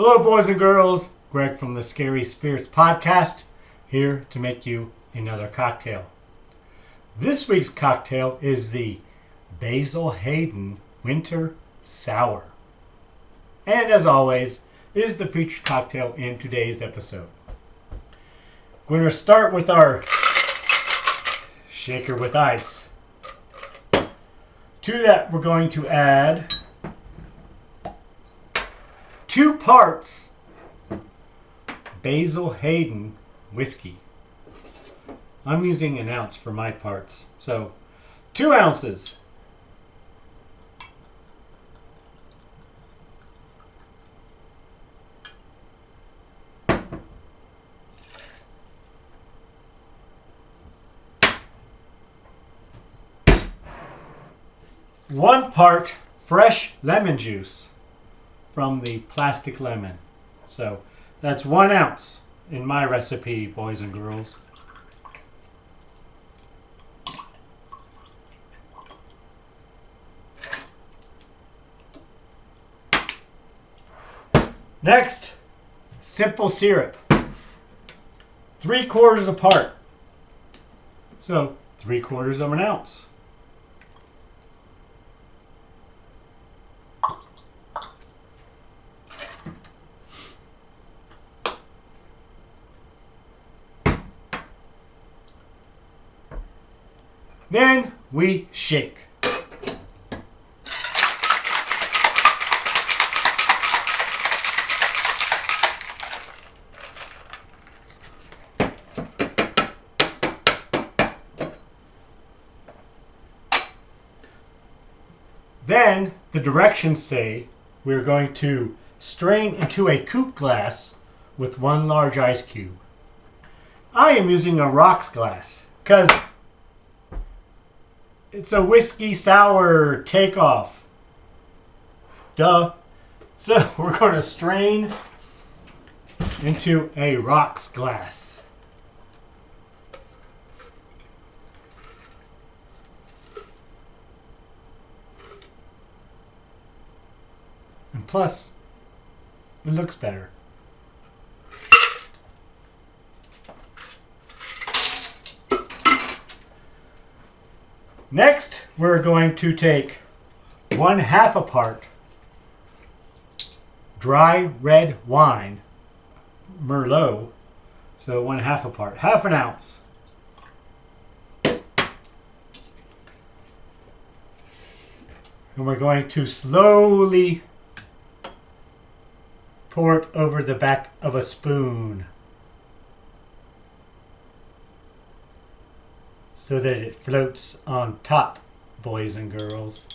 Hello, boys and girls. Greg from the Scary Spirits Podcast, here to make you another cocktail. This week's cocktail is the Basil Hayden Winter Sour. And as always, is the featured cocktail in today's episode. We're going to start with our shaker with ice. To that, we're going to add 2 parts Basil Hayden whiskey. I'm using an ounce for my parts. So 2 ounces. One part fresh lemon juice from the plastic lemon. So that's 1 ounce in my recipe, boys and girls. Next, simple syrup. 3/4 a part. So 3/4 of an ounce. Then we shake. Then the directions say we're going to strain into a coupe glass with 1 large ice cube. I am using a rocks glass because it's a whiskey sour takeoff. Duh. So we're going to strain into a rocks glass. And plus, it looks better. Next, we're going to take 1/2 a part dry red wine, Merlot. So 1/2 a part, 1/2 ounce. And we're going to slowly pour it over the back of a spoon so that it floats on top, boys and girls.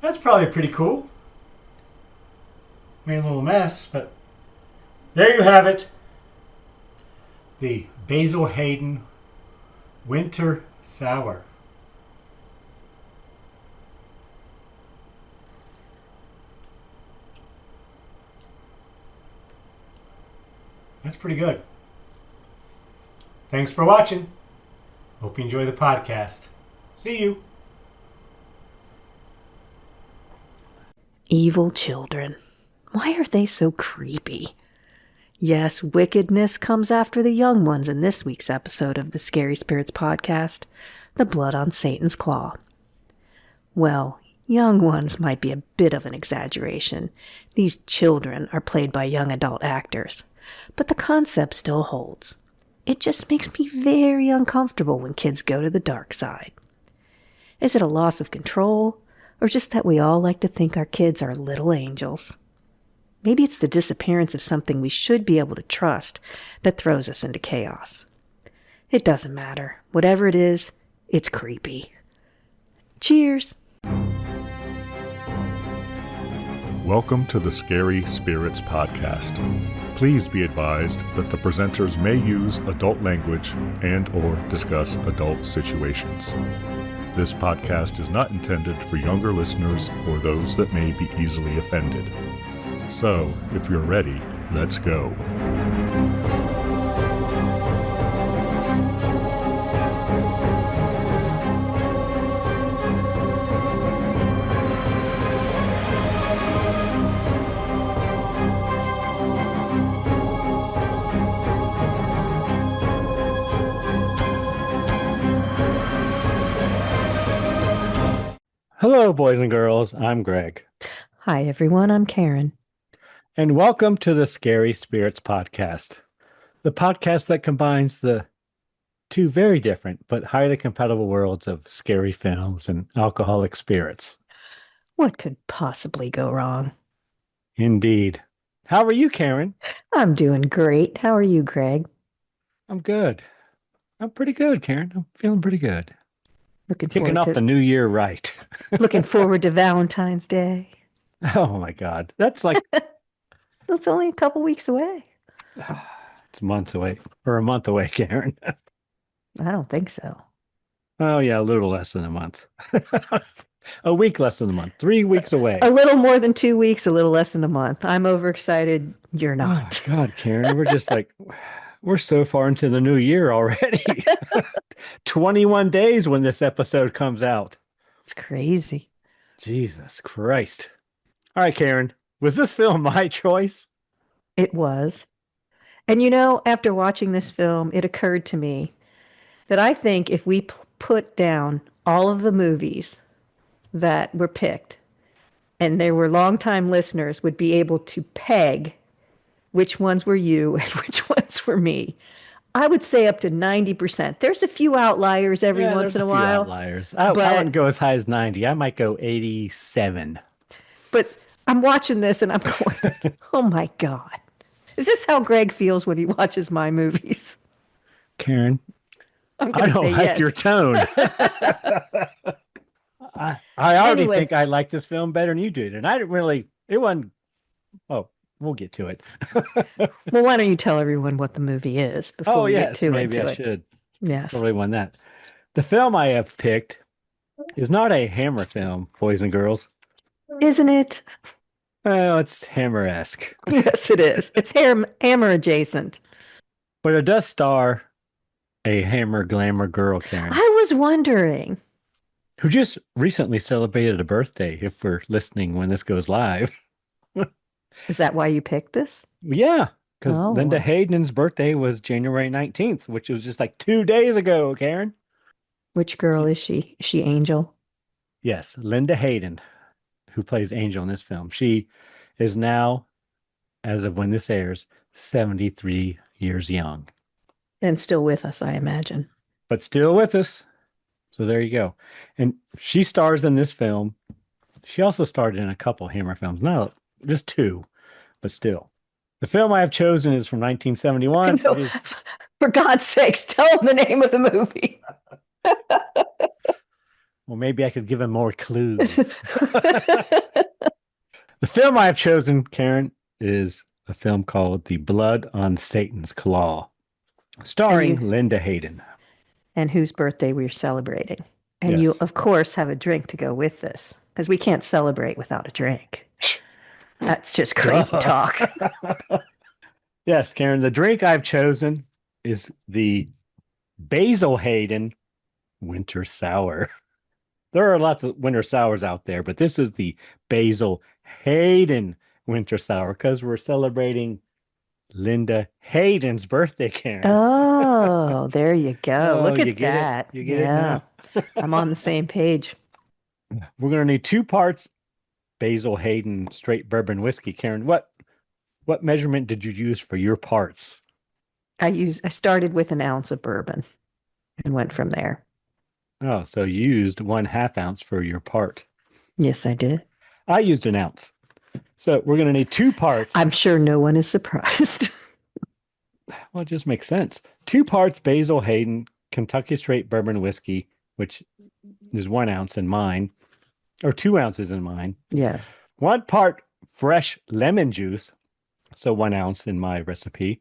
That's probably pretty cool. Made a little mess, but there you have it. The Basil Hayden Winter Sour. That's pretty good. Thanks for watching. Hope you enjoy the podcast. See you. Evil children. Why are they so creepy? Yes, wickedness comes after the young ones in this week's episode of the Scary Spirits Podcast, The Blood on Satan's Claw. Well, young ones might be a bit of an exaggeration. These children are played by young adult actors. But the concept still holds. It just makes me very uncomfortable when kids go to the dark side. Is it a loss of control, or just that we all like to think our kids are little angels? Maybe it's the disappearance of something we should be able to trust that throws us into chaos. It doesn't matter. Whatever it is, it's creepy. Cheers! Welcome to the Scary Spirits Podcast. Please be advised that the presenters may use adult language and or discuss adult situations. This podcast is not intended for younger listeners or those that may be easily offended. So, if you're ready, let's go. Hello, boys and girls. I'm Greg. Hi, everyone. I'm Karen. And welcome to the Scary Spirits Podcast, the podcast that combines the two very different but highly compatible worlds of scary films and alcoholic spirits. What could possibly go wrong? Indeed. How are you, Karen? I'm doing great. How are you, Greg? I'm good. I'm pretty good, Karen. I'm feeling pretty good. Looking Kicking forward off to the new year right. looking forward to Valentine's Day. Oh my God. That's like That's only a couple weeks away. it's months away or a month away, Karen. I don't think so. Oh yeah, a little less than a month. A week less than a month. 3 weeks away. A little more than 2 weeks, a little less than a month. I'm overexcited. You're Oh my not. God, Karen, we're just like, we're so far into the new year already. 21 days when this episode comes out. It's crazy. Jesus Christ. All right, Karen, was this film my choice? It was. And you know, after watching this film, it occurred to me that I think if we put down all of the movies that were picked, and there were longtime listeners would be able to peg which ones were you and which ones were me. I would say up to 90%. There's a few outliers every once in a while. Outliers. I wouldn't go as high as 90. I might go 87. But I'm watching this and I'm going, oh my God. Is this how Greg feels when he watches my movies? Karen, I don't like yes. your tone. I already Anyway. think I like this film better than you did. And I didn't really, it wasn't, oh, we'll get to it. Well, why don't you tell everyone what the movie is before we get too maybe into I it? should. Yes. Probably won that. The film I have picked is not a Hammer film, boys and girls. Isn't it? Well, it's Hammer-esque. Yes, it is. It's Hammer adjacent. But it does star a Hammer Glamour girl, Karen, I was wondering. who just recently celebrated a birthday, if we're listening when this goes live. Is that why you picked this? Yeah, because Oh. Linda Hayden's birthday was January 19th, which was just like 2 days ago, Karen. Which girl is she? Is she Angel? Yes, Linda Hayden, who plays Angel in this film. She is now, as of when this airs, 73 years young. And still with us, I imagine. But still with us. So there you go. And she stars in this film. She also starred in a couple Hammer films. No, just 2, but still. The film I have chosen is from 1971. No. It is... For God's sakes, tell them the name of the movie. Well, maybe I could give him more clues. The film I have chosen, Karen, is a film called The Blood on Satan's Claw, starring Linda Hayden. And whose birthday we're celebrating. And Yes. you, of course, have a drink to go with this, because we can't celebrate without a drink. That's just crazy talk. Yes, Karen, the drink I've chosen is the Basil Hayden Winter Sour. There are lots of winter sours out there, but this is the Basil Hayden Winter Sour because we're celebrating Linda Hayden's birthday, Karen. Oh, there you go. Oh, Look you at get it? that. You get it now? I'm on the same page. We're going to need 2 parts Basil Hayden straight bourbon whiskey. Karen, what measurement did you use for your parts? I started with an ounce of bourbon and went from there. Oh, so you used 1/2 ounce for your part. Yes, I did. I used an ounce. So we're going to need 2 parts. I'm sure no one is surprised. Well, it just makes sense. 2 parts Basil Hayden Kentucky straight bourbon whiskey, which is 1 ounce in mine, or 2 ounces in mine. Yes. 1 part fresh lemon juice, so 1 ounce in my recipe.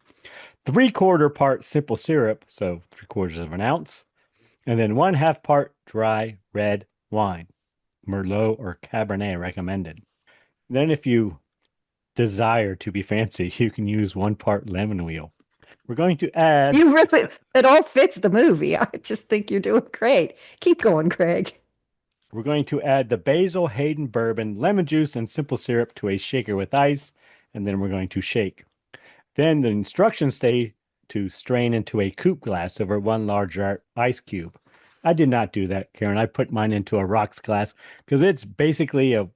3/4 part simple syrup, so 3/4 of an ounce. And then 1/2 part dry red wine, Merlot or Cabernet recommended. Then if you desire to be fancy, you can use 1 part lemon wheel. We're going to add... You really, it all fits the movie. I just think you're doing great. Keep going, Craig. We're going to add the Basil Hayden bourbon, lemon juice, and simple syrup to a shaker with ice, and then we're going to shake. Then the instructions say to strain into a coupe glass over 1 large ice cube. I did not do that, Karen. I put mine into a rocks glass because it's basically a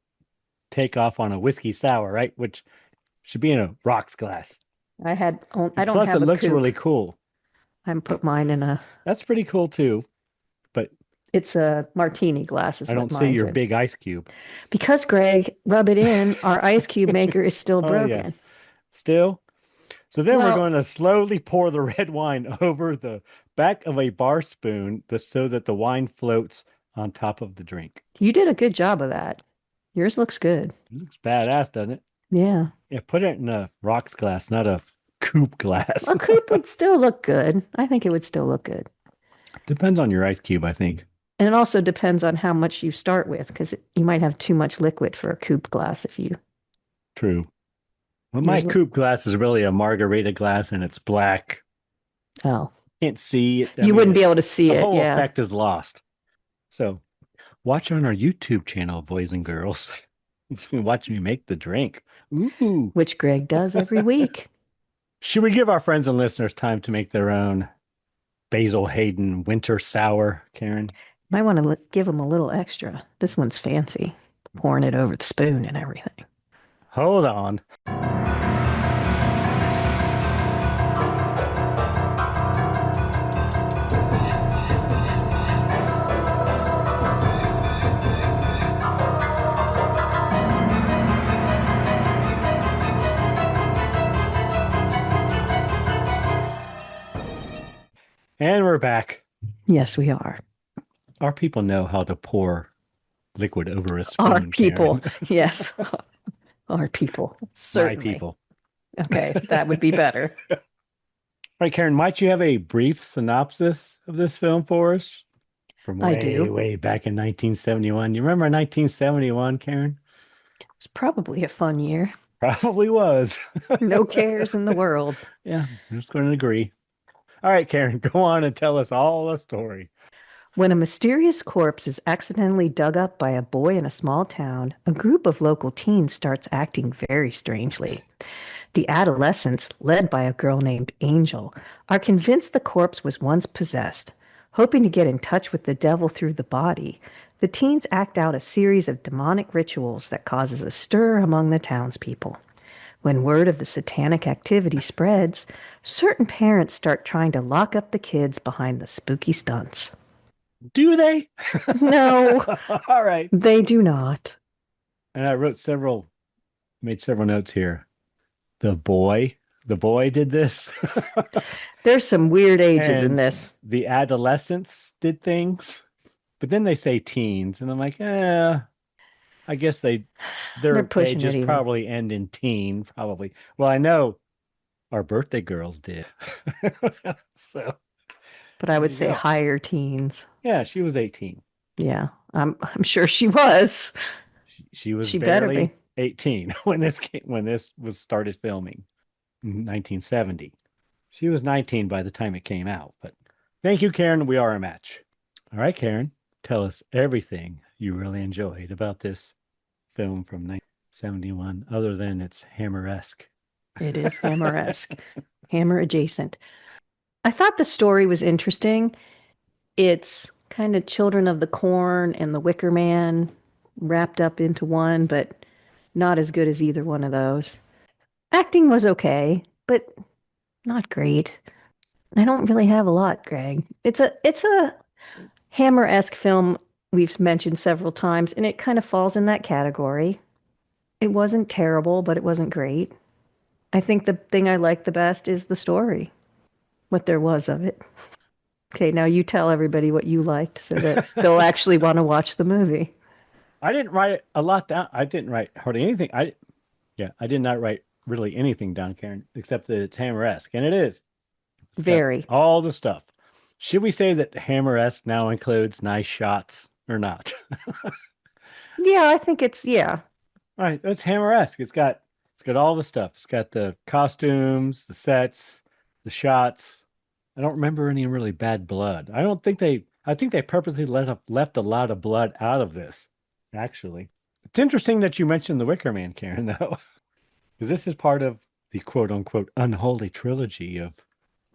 takeoff on a whiskey sour, right? Which should be in a rocks glass. I don't Plus, have it a looks coupe. really cool. I put mine in a. That's pretty cool too. But It's a martini glass. Is I what don't see mine's your in. big ice cube. Because Greg, rub it in. Our ice cube maker is still Oh, broken. yes. Still. So then we're Well, going to slowly pour the red wine over the back of a bar spoon so that the wine floats on top of the drink. you did a good job of that. Yours looks good. It looks badass, doesn't it? Yeah. Yeah, put it in a rocks glass, not a coupe glass. A coupe would still look good. I think it would still look good. Depends on your ice cube, I think. And it also depends on how much you start with, because you might have too much liquid for a coupe glass if you. True. Well, my Yours coupe glass is really a margarita glass and it's black. Oh. Can't see it. You wouldn't be able to see the it. whole Yeah. effect is lost. So watch on our YouTube channel, boys and girls. Watch me make the drink. Ooh. Which Greg does every week. Should we give our friends and listeners time to make their own Basil Hayden Winter Sour, Karen? Might want to give them a little extra. This one's fancy. Pouring it over the spoon and everything. Hold on. And we're back. Yes, we are. Our people know how to pour liquid over a spoon. Our people. Karen. Yes. Our people. Certainly. My people. Okay, that would be better. All right, Karen, might you have a brief synopsis of this film for us? From I do. way back in 1971. You remember 1971, Karen? It was probably a fun year. Probably was. No cares in the world. Yeah, I'm just going to agree. All right, Karen, go on and tell us all the story. When a mysterious corpse is accidentally dug up by a boy in a small town, a group of local teens starts acting very strangely. The adolescents, led by a girl named Angel, are convinced the corpse was once possessed. Hoping to get in touch with the devil through the body, the teens act out a series of demonic rituals that causes a stir among the townspeople. When word of the satanic activity spreads, certain parents start trying to lock up the kids behind the spooky stunts. Do they? No, All right. they do not. And I made several notes here. The boy did this. There's some weird ages in And this. The adolescents did things, but then they say teens, and I'm like, I guess their pushing it ages even. probably end in teen, probably. Well, I know our birthday girls did. So, But I would say go. higher teens. Yeah, she was 18. Yeah, I'm sure she was. She was She better barely be. 18 when this was started filming in 1970. She was 19 by the time it came out. But thank you, Karen. We are a match. All right, Karen, tell us everything you really enjoyed about this film from 1971, other than it's Hammer-esque. It is Hammer-esque, Hammer adjacent. I thought the story was interesting. It's kind of Children of the Corn and The Wicker Man wrapped up into one, but not as good as either one of those. Acting was okay, but not great. I don't really have a lot, Greg. It's a Hammer-esque film we've mentioned several times, and it kind of falls in that category. It wasn't terrible, but it wasn't great. I think the thing I liked the best is the story, what there was of it. Okay, now you tell everybody what you liked so that they'll actually want to watch the movie. I didn't write a lot down. I didn't write hardly anything. I did not write really anything down, Karen, except that it's Hammer-esque, and it is. It's got Very. all the stuff. Should we say that Hammer-esque now includes nice shots or not? Yeah, I think it's, yeah. All right, it's Hammer-esque. It's got all the stuff. It's got the costumes, the sets, the shots. I don't remember any really bad blood. I think they purposely left a lot of blood out of this, actually. It's interesting that you mentioned The Wicker Man, Karen, though, because this is part of the quote-unquote unholy trilogy of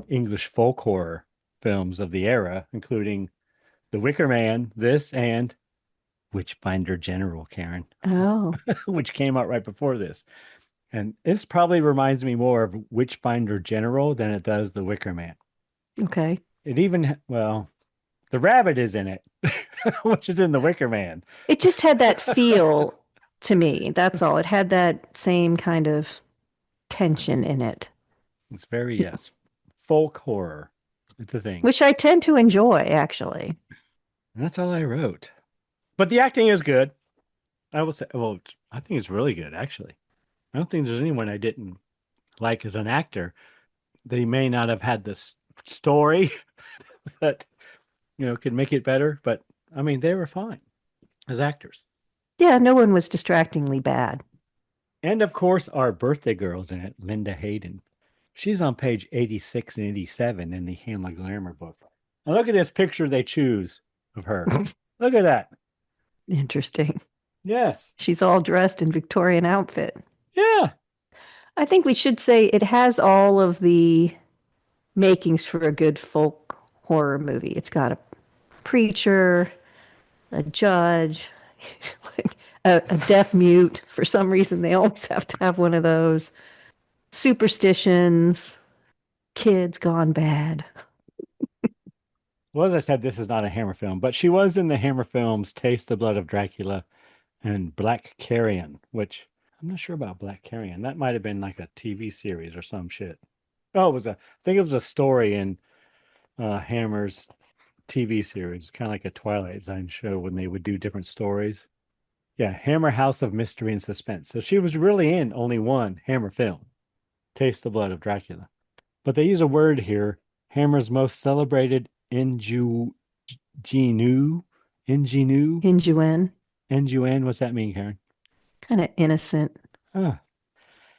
English folk horror films of the era, including The Wicker Man, this, and Witchfinder General, Karen, Oh, which came out right before this. And this probably reminds me more of Witchfinder General than it does The Wicker Man. okay. It even, well, the rabbit is in it, which is in The Wicker Man. It just had that feel to me. That's all. It had that same kind of tension in it, It's very, yes, folk horror. It's a thing. which I tend to enjoy, actually. And that's all I wrote. But the acting is good. I will say, well, I think it's really good, actually. I don't think there's anyone I didn't like as an actor. They may not have had this story that, could make it better. But, I mean, they were fine as actors. Yeah, no one was distractingly bad. And, of course, our birthday girl's in it, Linda Hayden. She's on page 86 and 87 in the Hammer Glamour book. Now look at this picture they choose of her. Look at that. Interesting. Yes. She's all dressed in Victorian outfit. Yeah. I think we should say it has all of the makings for a good folk horror movie. It's got a preacher, a judge, a deaf mute. For some reason, they always have to have one of those. Superstitions, kids gone bad. Well, as I said, this is not a Hammer film, but she was in the Hammer films Taste the Blood of Dracula and Black Carrion, which I'm not sure about Black Carrion. That might have been like a TV series or some shit. Oh, I think it was a story in Hammer's TV series, kind of like a Twilight Zone show when they would do different stories. Yeah, Hammer House of Mystery and Suspense. So she was really in only one Hammer film, Taste the Blood of Dracula. But they use a word here, Hammer's most celebrated ingenue. Injuen. What's that mean, Karen? Kind of innocent. Ah,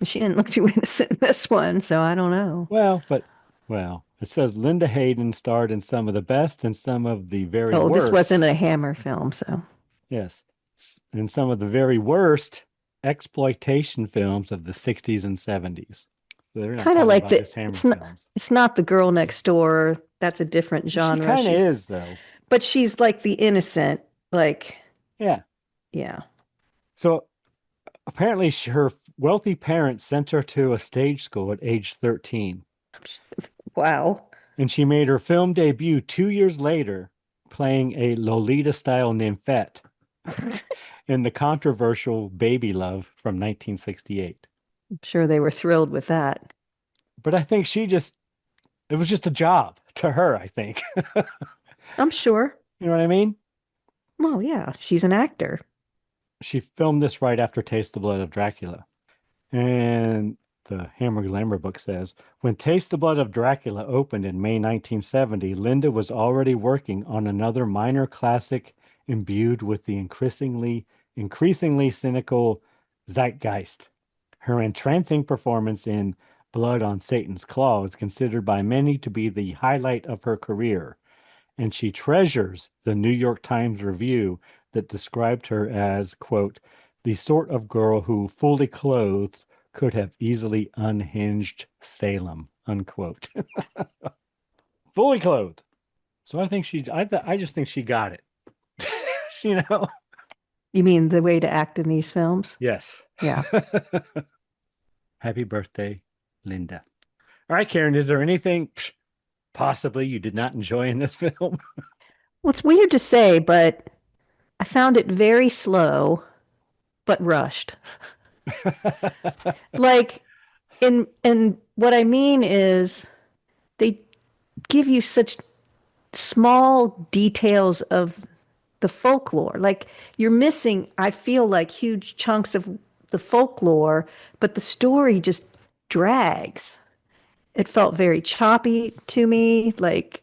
She didn't look too innocent in this one, so I don't know. well, it says Linda Hayden starred in some of the best and some of the very Oh, worst. this wasn't a Hammer film, so. Yes. In some of the very worst exploitation films of the 60s and 70s. So they're not Kind of talking like about the, just Hammer it's films. not the girl next door. That's a different genre. She kind of She's- is, though. But she's like the innocent, like, Yeah. yeah. So apparently her wealthy parents sent her to a stage school at age 13. Wow. And she made her film debut 2 years later, playing a Lolita-style nymphette in the controversial Baby Love from 1968. I'm sure they were thrilled with that. But I think it was just a job to her, I think. I'm sure. You know what I mean? Well, yeah, she's an actor. She filmed this right after Taste the Blood of Dracula. And the Hammer Glamour book says, when Taste the Blood of Dracula opened in May 1970, Linda was already working on another minor classic imbued with the increasingly cynical zeitgeist. Her entrancing performance in Blood on Satan's Claw is considered by many to be the highlight of her career, and she treasures the New York Times review that described her as, quote, the sort of girl who, fully clothed, could have easily unhinged Salem, unquote. Fully clothed. So I think I just think she got it. You mean the way to act in these films? Yes. Yeah. Happy birthday, Linda. All right, Karen, is there anything possibly you did not enjoy in this film? Well, it's weird to say, but I found it very slow, but rushed. Like, and what I mean is they give you such small details of the folklore. Like, you're missing, I feel like, huge chunks of the folklore, but the story just drags. It felt very choppy to me, like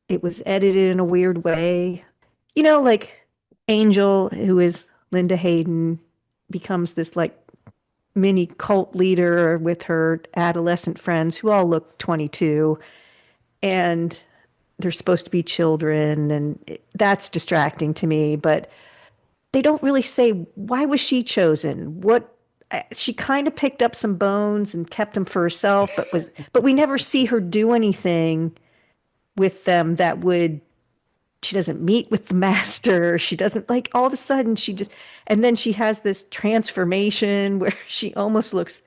it was edited in a weird way. Like Angel, who is Linda Hayden, becomes this like mini cult leader with her adolescent friends who all look 22, and they're supposed to be children, and that's distracting to me. But they don't really say, why was she chosen? She kind of picked up some bones and kept them for herself, but we never see her do anything with them that would she doesn't meet with the master. She doesn't like all of a sudden and then she has this transformation where she almost looks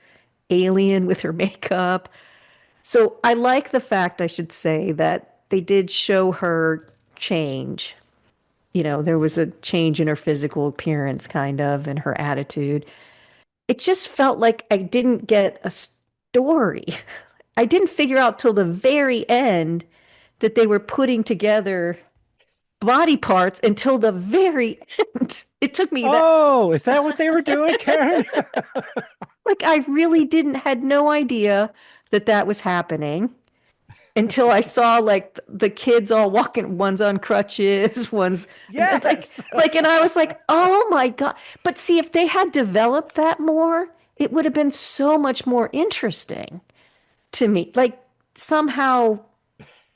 alien with her makeup. So I like the fact, I should say, that they did show her change. There was a change in her physical appearance, kind of, and her attitude. It just felt like I didn't get a story. I didn't figure out till the very end that they were putting together body parts until the very end. It took me Oh, is that what they were doing, Karen? like I really had no idea that was happening until I saw like the kids all walking, one's on crutches, one's Yes. and I was like, oh my God. But see, if they had developed that more, it would have been so much more interesting to me. Like somehow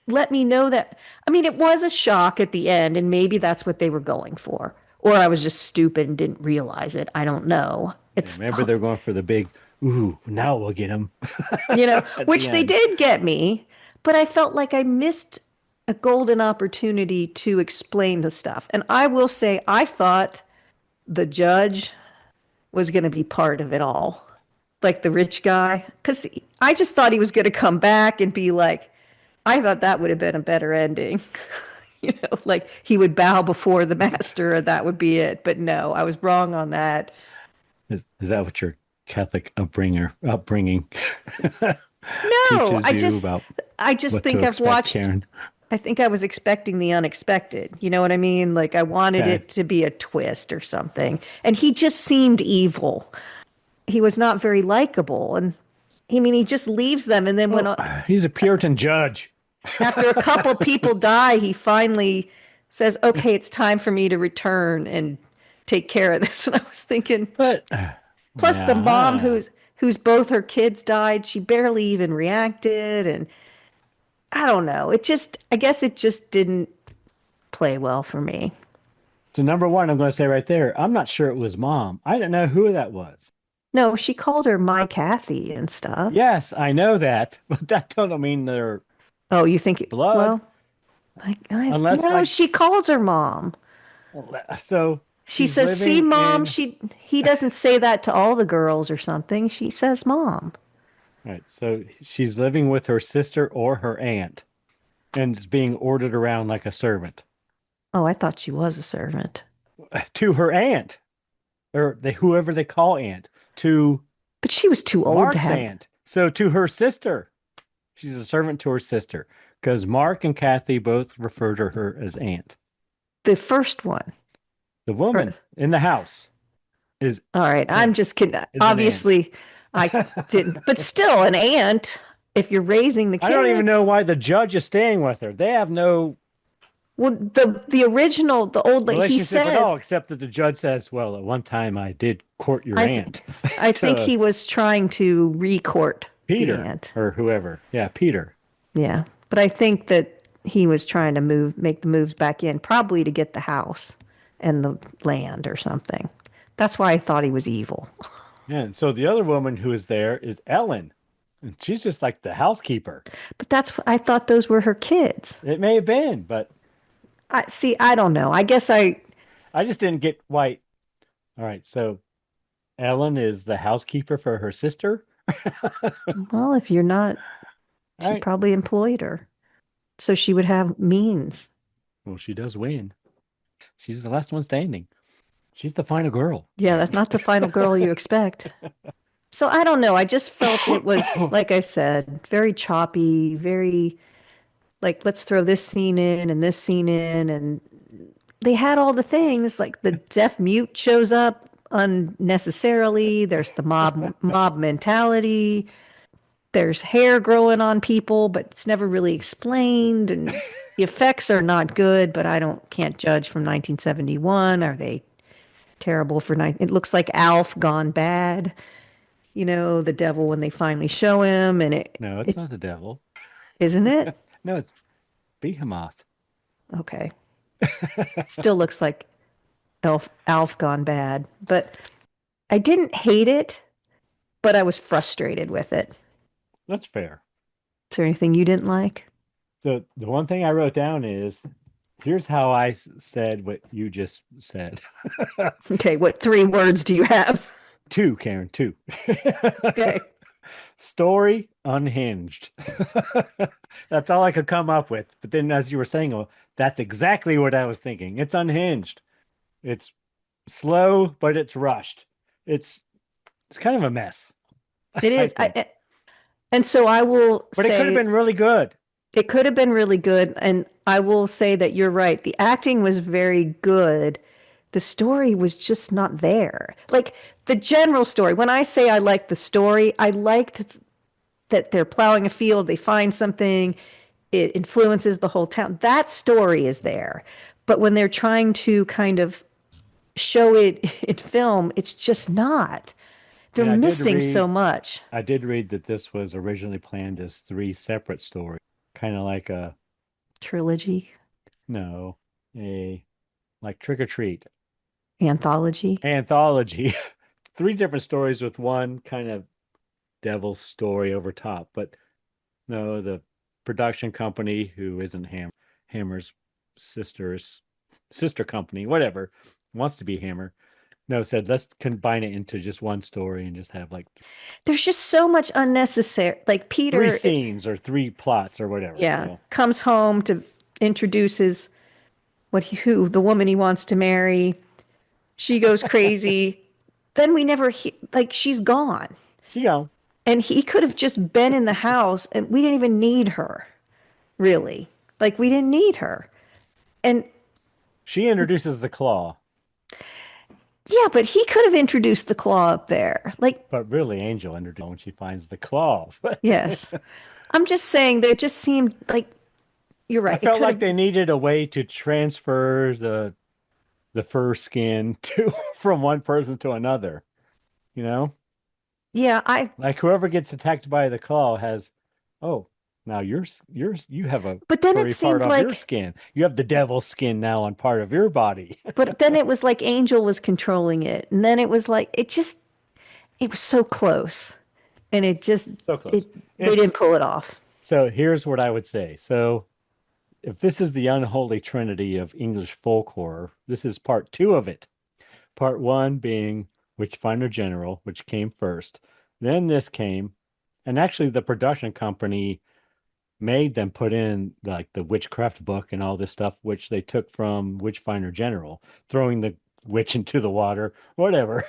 let me know that. I mean, it was a shock at the end, and maybe that's what they were going for. Or I was just stupid and didn't realize it. I don't know. Remember, they're going for the big, ooh, now we'll get them. Which they did get me, but I felt like I missed a golden opportunity to explain the stuff. And I will say, I thought the judge was going to be part of it all, like the rich guy, because I just thought he was going to come back and be like, I thought that would have been a better ending. Like he would bow before the master and that would be it. But no, I was wrong on that. Is that what your Catholic upbringing No, teaches you about I just what think to I've expect, watched. Karen? I think I was expecting the unexpected. You know what I mean? Like I wanted it to be a twist or something. And he just seemed evil. He was not very likable. And I mean, he just leaves them. And then He's a Puritan judge. after a couple people die, he finally says, okay, it's time for me to return and take care of this. And I was thinking, But plus the mom who's both her kids died, she barely even reacted. And I don't know. I guess it just didn't play well for me. So number one, I'm going to say right there, I'm not sure it was mom. I don't know who that was. No, she called her my Kathy and stuff. Yes, I know that, but that don't mean they're Oh, you think blood? Well, Unless she calls her mom. So She says, "See, mom." He doesn't say that to all the girls or something. She says, "Mom." Right. So she's living with her sister or her aunt, and is being ordered around like a servant. Oh, I thought she was a servant. To her aunt, or whoever they call aunt. But she was too old Mark's to have. aunt. So to her sister, she's a servant to her sister, because Mark and Kathy both refer to her as aunt. The first one. The woman in the house is all right. I'm just kidding. Obviously, I didn't, but still, an aunt. If you're raising the kids, I don't even know why the judge is staying with her. They have no. Well, the original, the old lady, he says, at all, except that the judge says, "Well, at one time I did court your aunt." I think he was trying to re-court Peter the aunt or whoever. Yeah, Peter. Yeah, but I think that he was trying to make the moves back in, probably to get the house and the land or something. That's why I thought he was evil. Yeah, and so the other woman who is there is Ellen. And she's just like the housekeeper. But I thought those were her kids. It may have been, but I don't know. I guess I just didn't get why. All right, so Ellen is the housekeeper for her sister. Well, if you're not, she right. Probably employed her, so she would have means. Well, she does win. She's the last one standing. She's the final girl. Yeah, that's not the final girl you expect. So I don't know. I just felt it was, like I said, very choppy, very like, let's throw this scene in and this scene in. And they had all the things, like the deaf mute shows up unnecessarily. There's the mob mentality. There's hair growing on people, but it's never really explained. And the effects are not good, but can't judge from 1971. Are they terrible for It looks like Alf gone bad. The devil when they finally show him, and No, it's not the devil. Isn't it? No, it's Behemoth. Okay. Still looks like Alf gone bad, but I didn't hate it, but I was frustrated with it. That's fair. Is there anything you didn't like? So the one thing I wrote down is Here's how I said what you just said. Okay, what 3 words do you have? 2, Karen, 2. Okay. Story unhinged. That's all I could come up with. But then as you were saying, oh, that's exactly what I was thinking. It's unhinged. It's slow, but it's rushed. It's kind of a mess. It is. think. And so I will But it could have say been really good. it could have been really good. And I will say that you're right. The acting was very good. The story was just not there. Like the general story. When I say I liked the story, I liked that they're plowing a field, they find something, it influences the whole town. That story is there. But when they're trying to kind of show it in film, it's just not. They're And I did missing read- so much. I did read that this was originally planned as 3 separate stories, kind of like Trilogy, like Trick or Treat anthology. anthology. 3 different stories with one kind of devil story over top. But no, the production company, who isn't Hammer's sister company, whatever, wants to be Hammer. No, said let's combine it into just one story and just have like There's just so much unnecessary. Like Peter, 3 scenes or 3 plots or whatever. yeah, So, comes home to introduce his the woman he wants to marry. She goes crazy. Then we never she's gone. And he could have just been in the house and we didn't even need her. Really. Like we didn't need her. And she introduces the claw, yeah, but he could have introduced the claw up there. Like, but really Angel introduced when she finds the claw. yes. I'm just saying there just seemed like you're right. I felt like they needed a way to transfer the fur skin from one person to another. You know? Yeah, Like whoever gets attacked by the claw has, now you have a but then furry it seemed part of like your skin. You have the devil's skin now on part of your body. but then it was like Angel was controlling it. And then it was like it was so close. And it just So close. they didn't pull it off. So here's what I would say. So if this is the unholy trinity of English folk horror, this is part 2 of it. Part 1 being Witchfinder General, which came first. Then this came, and actually the production company made them put in like the witchcraft book and all this stuff, which they took from Witchfinder General, throwing the witch into the water, whatever.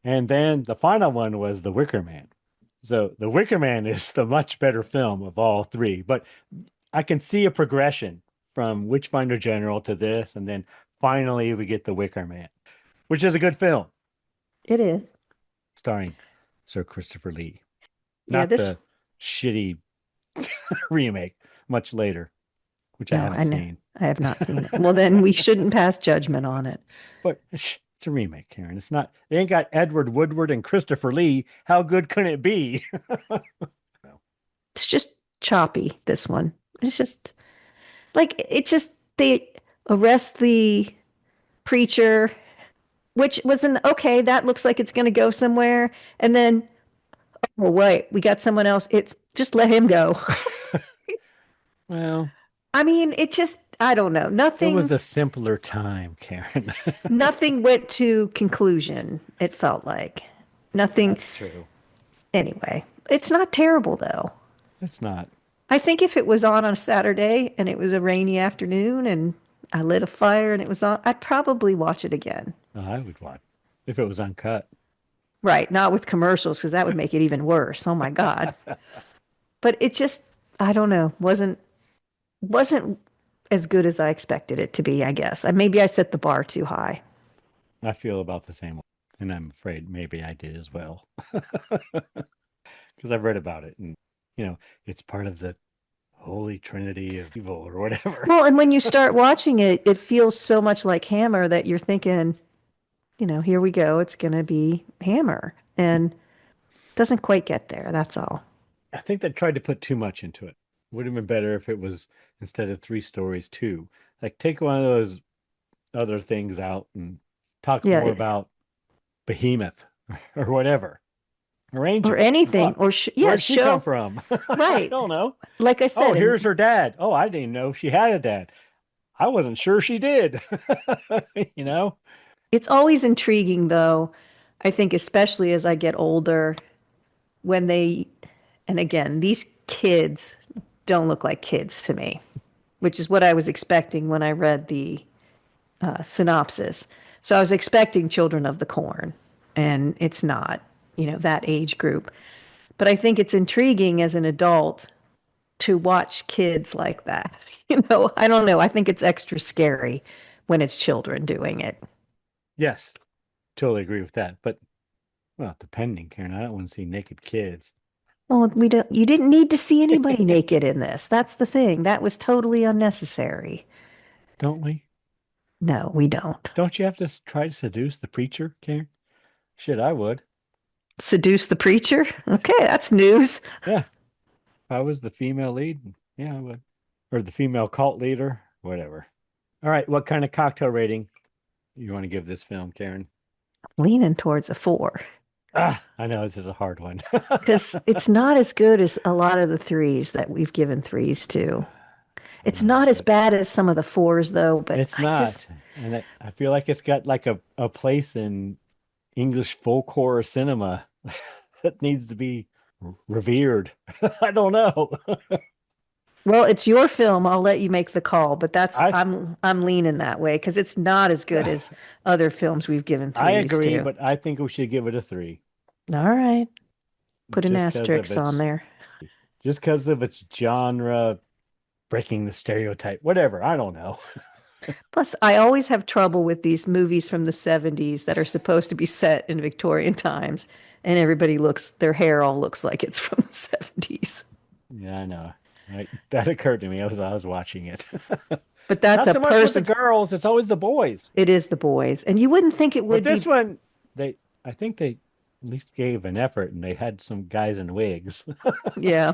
And then the final one was The Wicker Man. So The Wicker Man is the much better film of all 3, but I can see a progression from Witchfinder General to this, and then finally we get The Wicker Man, which is a good film. It is. Starring Sir Christopher Lee. Yeah, Not the shitty remake much later, which I haven't seen. I have not seen it. Well, then we shouldn't pass judgment on it. But it's a remake, Karen. It's not. It ain't got Edward Woodward and Christopher Lee. How good can it be? It's just choppy, this one. It's just they arrest the preacher, which was okay, that looks like it's going to go somewhere. And then, oh, wait, we got someone else. It's just let him go. Well, I mean, I don't know. Nothing. it was a simpler time, Karen. Nothing went to conclusion, it felt like. Nothing. That's true. Anyway, it's not terrible, though. It's not. I think if it was on a Saturday and it was a rainy afternoon and I lit a fire and it was on, I'd probably watch it again. I would watch if it was uncut. Right, not with commercials, because that would make it even worse. Oh my God. But it just, I don't know, wasn't as good as I expected it to be, I guess. Maybe I set the bar too high. I feel about the same way, and I'm afraid maybe I did as well. Because I've read about it, and it's part of the holy trinity of evil or whatever. Well, and when you start watching it, it feels so much like Hammer that you're thinking, here we go, it's going to be Hammer. And it doesn't quite get there, that's all. I think they tried to put too much into it. Would have been better if it was, instead of 3 stories, 2. Like, take one of those other things out and talk more about Behemoth or whatever. Or Angel. Or anything. Where'd she come from? Right. I don't know. Like I said. Here's her dad. Oh, I didn't know she had a dad. I wasn't sure she did. You know? It's always intriguing, though, I think, especially as I get older, when and again, these kids don't look like kids to me, which is what I was expecting when I read the synopsis. So I was expecting Children of the Corn, and it's not, that age group. But I think it's intriguing as an adult to watch kids like that. I don't know. I think it's extra scary when it's children doing it. Yes, totally agree with that. But, well, depending, Karen, I don't want to see naked kids. Well, you didn't need to see anybody naked in this. That's the thing. That was totally unnecessary. Don't we? No, we don't. Don't you have to try to seduce the preacher, Karen? Shit, I would. Seduce the preacher? Okay, that's news. Yeah. If I was the female lead, yeah, I would. Or the female cult leader, whatever. All right, what kind of cocktail rating you want to give this film, Karen? Leaning towards a 4. I know this is a hard one. Because it's not as good as a lot of the 3s that we've given 3s to. It's not as bad as some of the 4s, though, but it's not. And I feel like it's got like a place in English folk horror cinema that needs to be revered. I don't know. Well, it's your film. I'll let you make the call, but I'm leaning that way because it's not as good as other films we've given 3s to. I agree, but I think we should give it a 3. All right. Put an asterisk on there. Just because of its genre, breaking the stereotype, whatever. I don't know. Plus, I always have trouble with these movies from the 70s that are supposed to be set in Victorian times, and their hair all looks like it's from the 70s. Yeah, I know. That occurred to me as I was watching it. But that's not so much with the girls. It's always the boys. It is the boys, and you wouldn't think it would. But this one, I think they at least gave an effort, and they had some guys in wigs. Yeah,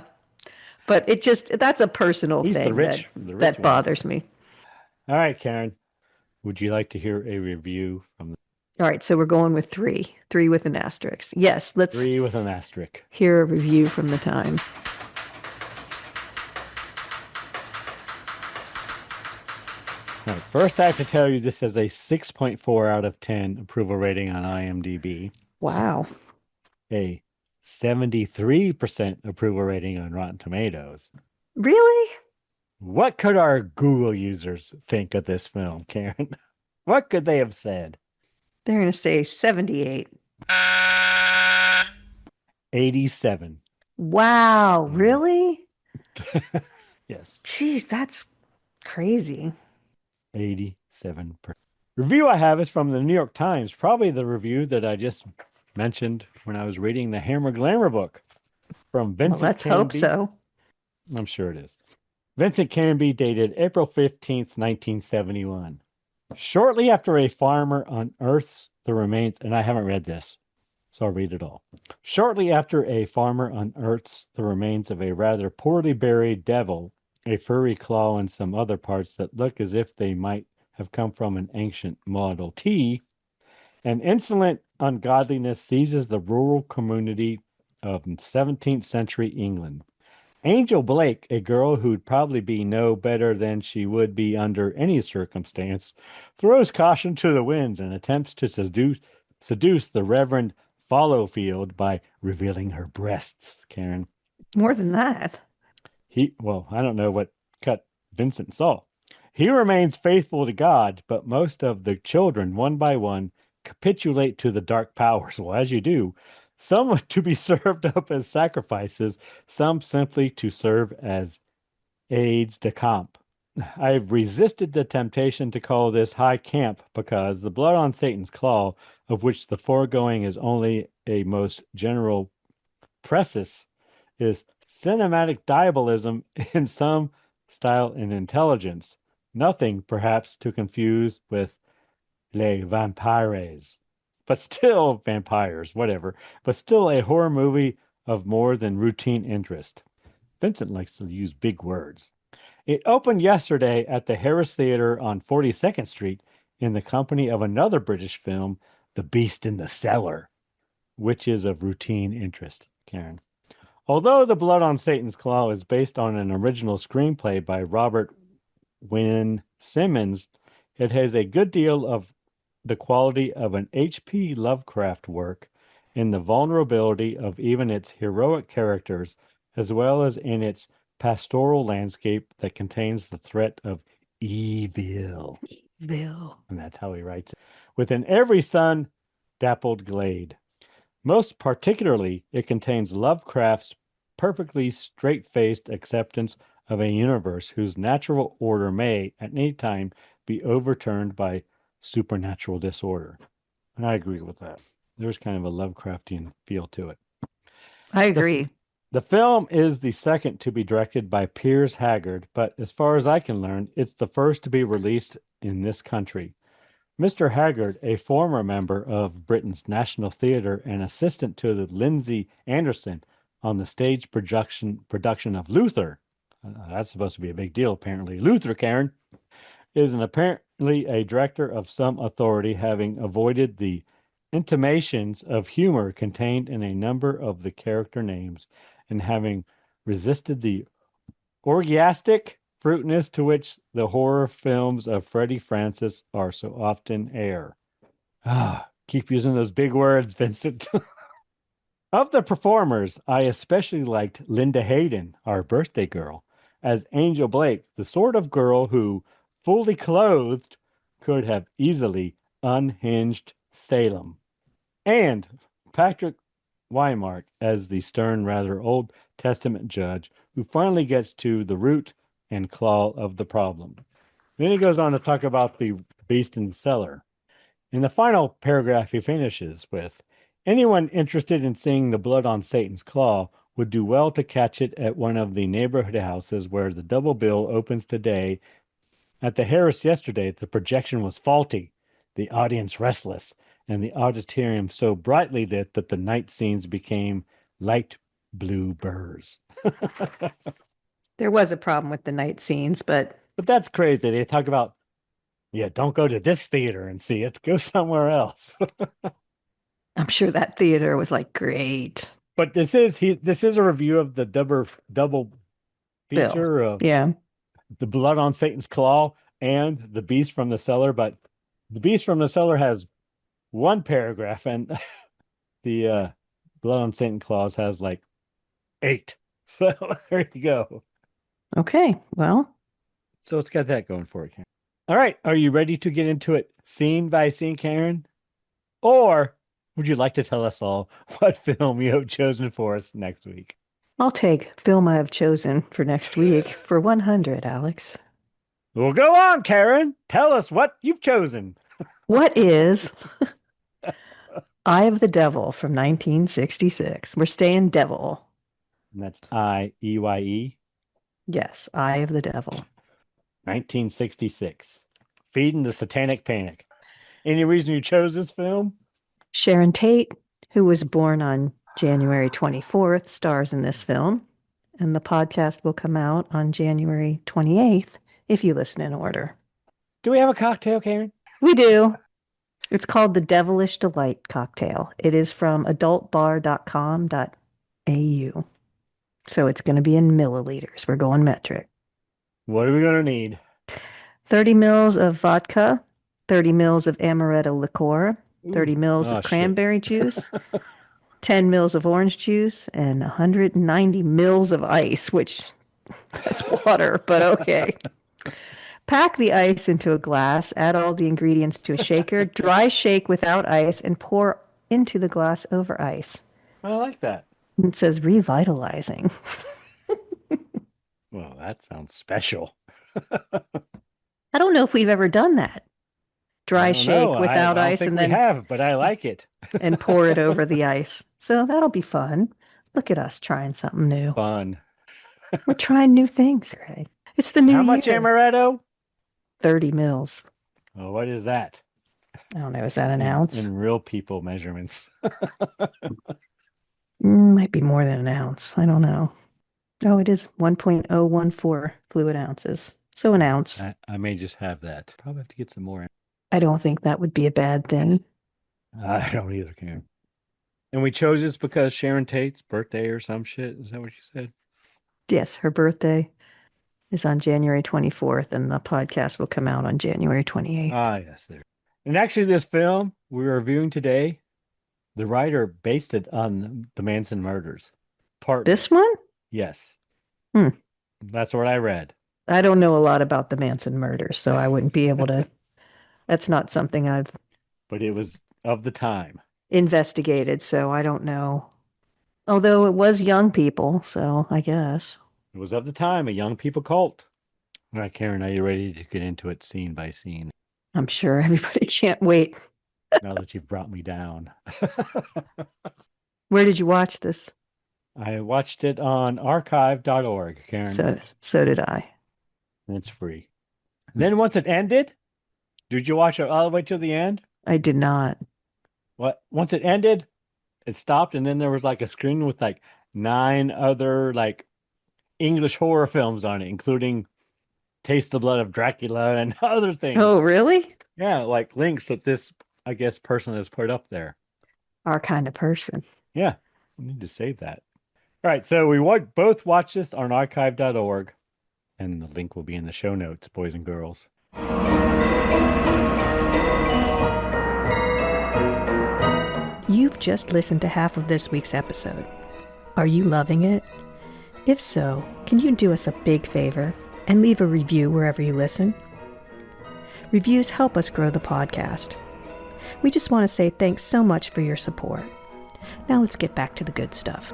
but that's a personal thing that bothers me. All right, Karen, would you like to hear a review from the... All right, so we're going with 3 with an asterisk. Yes, let's 3 with an asterisk. Hear a review from the Times. All right, first, I have to tell you this has a 6.4 out of 10 approval rating on IMDb. Wow. A 73% approval rating on Rotten Tomatoes. Really? What could our Google users think of this film, Karen? What could they have said? They're going to say 78. 87. Wow, really? Yes. Jeez, that's crazy. 87%. Review I have is from the New York Times, probably the review that I just mentioned when I was reading the Hammer Glamour book from Vincent Let's Canby. hope so. I'm sure it is. Vincent Canby, dated April 15th, 1971. Shortly after a farmer unearths the remains, and I haven't read this, so I'll read it all. Shortly after a farmer unearths the remains of a rather poorly buried devil, a furry claw, and some other parts that look as if they might have come from an ancient Model T, an insolent ungodliness seizes the rural community of 17th century England. Angel Blake, a girl who'd probably be no better than she would be under any circumstance, throws caution to the winds and attempts to seduce the Reverend Fallowfield by revealing her breasts, Karen. More than that. I don't know what cut Vincent saw. He remains faithful to God, but most of the children, one by one, capitulate to the dark powers. Well, as you do, some to be served up as sacrifices, some simply to serve as aides de camp. I've resisted the temptation to call this high camp because the blood on Satan's claw, of which the foregoing is only a most general precis, is cinematic diabolism in some style and intelligence. Nothing, perhaps, to confuse with Les Vampires. But still, vampires, whatever. But still a horror movie of more than routine interest. Vincent likes to use big words. It opened yesterday at the Harris Theater on 42nd Street in the company of another British film, The Beast in the Cellar, which is of routine interest, Karen. Although The Blood on Satan's Claw is based on an original screenplay by Robert Wynne Simmons, it has a good deal of the quality of an H.P. Lovecraft work in the vulnerability of even its heroic characters, as well as in its pastoral landscape that contains the threat of evil. Bill. And that's how he writes it. Within every sun-dappled glade. Most particularly, it contains Lovecraft's perfectly straight-faced acceptance of a universe whose natural order may, at any time, be overturned by supernatural disorder. And I agree with that. There's kind of a Lovecraftian feel to it. I agree. The film is the second to be directed by Piers Haggard, but as far as I can learn, it's the first to be released in this country. Mr. Haggard, a former member of Britain's National Theatre and assistant to the Lindsay Anderson on the stage production of Luther, that's supposed to be a big deal, apparently. Luther, Karen, is apparently a director of some authority, having avoided the intimations of humor contained in a number of the character names and having resisted the orgiastic fruitness to which the horror films of Freddie Francis are so often heir. Keep using those big words, Vincent. Of the performers, I especially liked Linda Hayden, our birthday girl, as Angel Blake, the sort of girl who, fully clothed, could have easily unhinged Salem. And Patrick Wymark as the stern, rather Old Testament judge who finally gets to the root and claw of the problem. Then he goes on to talk about the beast in the cellar. In the final paragraph, he finishes with, anyone interested in seeing the blood on Satan's claw would do well to catch it at one of the neighborhood houses where the double bill opens today. At the Harris yesterday, the projection was faulty, the audience restless, and the auditorium so brightly lit that the night scenes became light blue burrs. There was a problem with the night scenes, but that's crazy. They talk about, don't go to this theater and see it. Go somewhere else. I'm sure that theater was like, great. But this is a review of the double feature of the blood on Satan's claw and the beast from the cellar. But the beast from the cellar has one paragraph, and the blood on Satan's claws has like 8. So there you go. Okay, well. So it's got that going for it, Karen. All right, are you ready to get into it scene by scene, Karen? Or would you like to tell us all what film you have chosen for us next week? I'll take film I have chosen for next week for 100, Alex. Well, go on, Karen. Tell us what you've chosen. What is Eye of the Devil from 1966? We're staying devil. And that's I-E-Y-E? Yes, Eye of the Devil. 1966. Feeding the Satanic Panic. Any reason you chose this film? Sharon Tate, who was born on January 24th, stars in this film. And the podcast will come out on January 28th if you listen in order. Do we have a cocktail, Karen? We do. It's called the Devilish Delight Cocktail. It is from adultbar.com.au. So it's going to be in milliliters. We're going metric. What are we going to need? 30 mils of vodka, 30 mils of amaretto liqueur, 30 mils of cranberry juice, 10 mils of orange juice, and 190 mils of ice, which that's water, but okay. Pack the ice into a glass, add all the ingredients to a shaker, dry shake without ice, and pour into the glass over ice. I like that. It says revitalizing. Well, that sounds special. I don't know if we've ever done that. Dry shake without ice and then we have, but I like it. and pour it over the ice. So that'll be fun. Look at us trying something new. Fun. We're trying new things, Greg. It's the new year. How much amaretto? 30 mils. Oh, what is that? I don't know. Is that an ounce? In real people measurements. Might be more than an ounce. I don't know. Oh, it is 1.014 fluid ounces. So an ounce. I may just have that. Probably have to get some more. I don't think that would be a bad thing. I don't either, Cam. And we chose this because Sharon Tate's birthday or some shit. Is that what you said? Yes, her birthday is on January 24th, and the podcast will come out on January 28th. Ah, yes. There. And actually, this film we're reviewing today, the writer based it on the Manson murders. This one? Yes. Hmm. That's what I read. I don't know a lot about the Manson murders, so I wouldn't be able to. That's not something I've. But it was of the time. Investigated, so I don't know. Although it was young people, so I guess. It was of the time, a young people cult. All right, Karen, are you ready to get into it scene by scene? I'm sure everybody can't wait. Now that you've brought me down. Where did you watch this? I watched it on archive.org, Karen. So did I. And it's free. And then once it ended, did you watch it all the way to the end? I did not. What? Once it ended, it stopped, and then there was like a screen with like 9 other like English horror films on it, including Taste the Blood of Dracula and other things. Oh, really? Yeah, like links that this, I guess, person has put up there. Our kind of person. Yeah, we need to save that. All right, so we both watched this on archive.org, and the link will be in the show notes, boys and girls. You've just listened to half of this week's episode. Are you loving it? If so, can you do us a big favor and leave a review wherever you listen? Reviews help us grow the podcast. We just want to say thanks so much for your support. Now let's get back to the good stuff.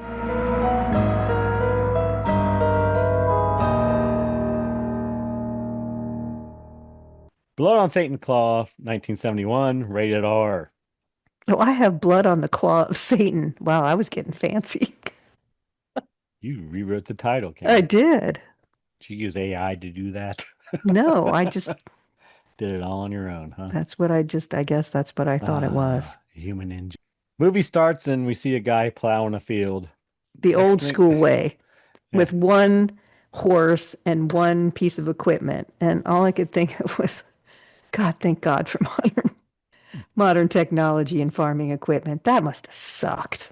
Blood on Satan Claw, 1971, rated R. Oh, I have Blood on the Claw of Satan. Wow, I was getting fancy. You rewrote the title, Karen. I did. Did you use AI to do that? No, I just... Did it all on your own, huh? That's what I guess that's what I thought it was. Human engine. Movie starts and we see a guy plowing a field. The old school way, with one horse and one piece of equipment. And all I could think of was, God, thank God for modern technology and farming equipment. That must have sucked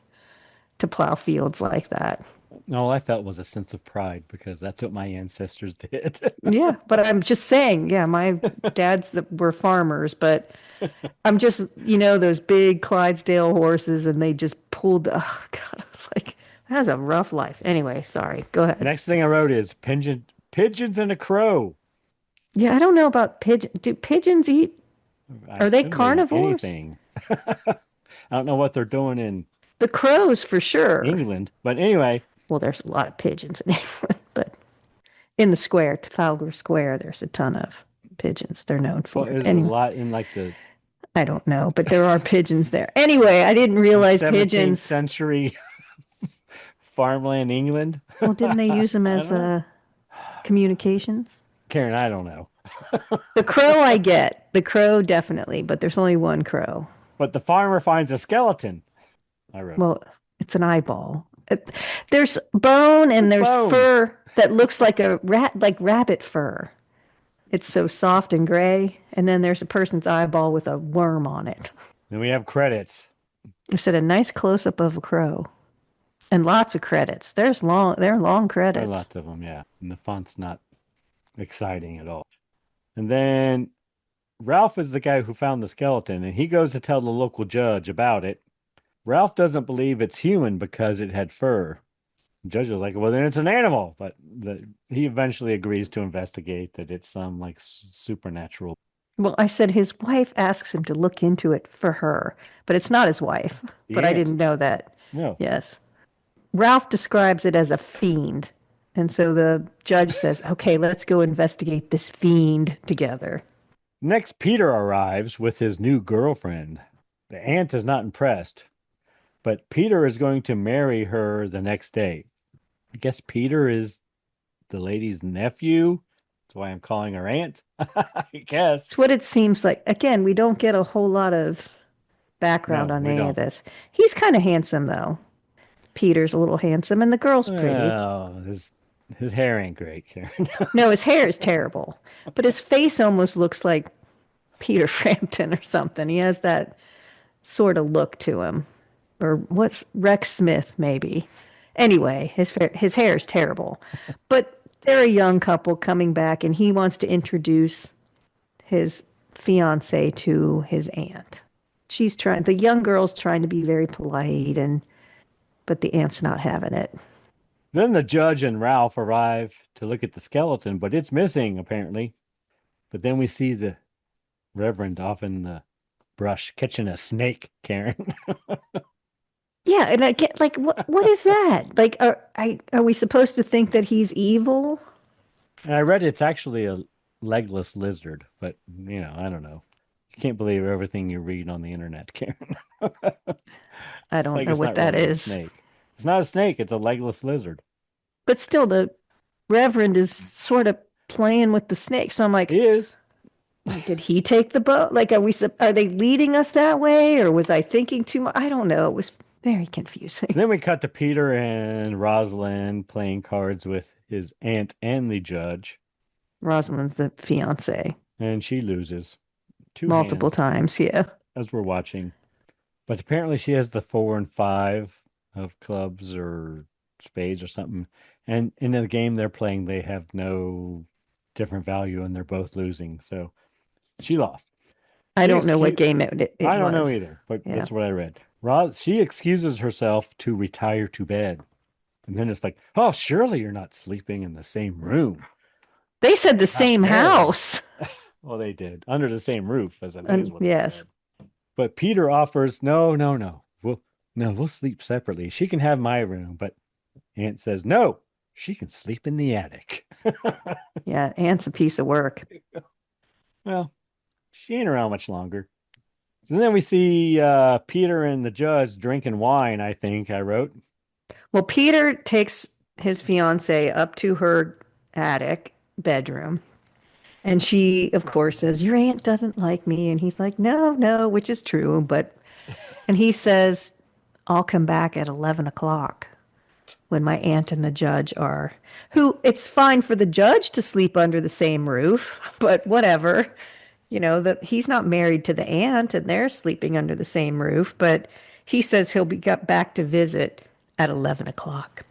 to plow fields like that. No, I felt was a sense of pride because that's what my ancestors did. Yeah, but I'm just saying, my dads were farmers, but I'm just, those big Clydesdale horses, and they just pulled, oh God, I was like, that was a rough life. Anyway, sorry, go ahead. The next thing I wrote is pigeons and a crow. Yeah, I don't know about pigeons. Do pigeons eat? Are they carnivores? Anything. I don't know what they're doing in the crows for sure. England, but anyway. Well, there's a lot of pigeons in England, but in the square, Trafalgar Square, there's a ton of pigeons. They're known for. Well, there's a lot in like the... I don't know, but there are pigeons there. Anyway, I didn't realize 17th pigeons... century farmland England. Well, didn't they use them as communications? Karen, I don't know. The crow I get. The crow definitely, but there's only one crow. But the farmer finds a skeleton. I wrote. Well, it's an eyeball. There's bone and there's fur that looks like like rabbit fur. It's so soft and gray. And then there's a person's eyeball with a worm on it. Then we have credits. I said a nice close-up of a crow. And lots of credits. There are long credits. There are lots of them, yeah. And the font's not exciting at all. And then Ralph is the guy who found the skeleton, and he goes to tell the local judge about it. Ralph doesn't believe it's human because it had fur. The judge is like, well, then it's an animal. But he eventually agrees to investigate that it's some like supernatural. Well, I said his wife asks him to look into it for her, but it's not his wife. But I didn't know that. No. Yes. Ralph describes it as a fiend. And so the judge says, okay, let's go investigate this fiend together. Next, Peter arrives with his new girlfriend. The aunt is not impressed. But Peter is going to marry her the next day. I guess Peter is the lady's nephew. That's why I'm calling her aunt, I guess. It's what it seems like. Again, we don't get a whole lot of background on any of this. He's kind of handsome, though. Peter's a little handsome, and the girl's pretty. Oh, his hair ain't great, Karen. No, his hair is terrible. But his face almost looks like Peter Frampton or something. He has that sort of look to him. Or what's Rex Smith, maybe. Anyway, his hair is terrible. But they're a young couple coming back, and he wants to introduce his fiance to his aunt. The young girl's trying to be very polite, but the aunt's not having it. Then the judge and Ralph arrive to look at the skeleton, but it's missing, apparently. But then we see the Reverend off in the brush catching a snake, Karen. Yeah, and I get like, what is that? Like, are we supposed to think that he's evil? And I read it's actually a legless lizard, but I don't know. You can't believe everything you read on the internet, Karen. I don't Like, know it's what not that really a is. snake. It's not a snake, it's a legless lizard. But still, the Reverend is sort of playing with the snake. So I'm like, He is. did he take the boat? Like, are they leading us that way, or was I thinking too much? I don't know. It was very confusing. So then we cut to Peter and Rosalind playing cards with his aunt and the judge, Rosalind's the fiance. and she loses Multiple times, yeah. as we're watching. But apparently she has the 4 and 5 of clubs or spades or something. And in the game they're playing, they have no different value and they're both losing. So she lost. I don't know what game it I don't know was. either, but Yeah. that's what I read. She excuses herself to retire to bed. And then it's like, oh, surely you're not sleeping in the same room. They said the same house. Well, they did. Under the same roof, as I think is what they yes. said. But Peter offers, no. We'll sleep separately. She can have my room. But Aunt says, no, she can sleep in the attic. Yeah, Aunt's a piece of work. Well, she ain't around much longer. So then we see Peter and the judge drinking wine, I think I wrote. Well, Peter takes his fiance up to her attic bedroom. And she, of course, says, your aunt doesn't like me. And he's like, no, which is true. And he says, I'll come back at 11 o'clock when my aunt and the judge are, it's fine for the judge to sleep under the same roof, but whatever. That he's not married to the aunt and they're sleeping under the same roof. But he says he'll be got back to visit at 11 o'clock.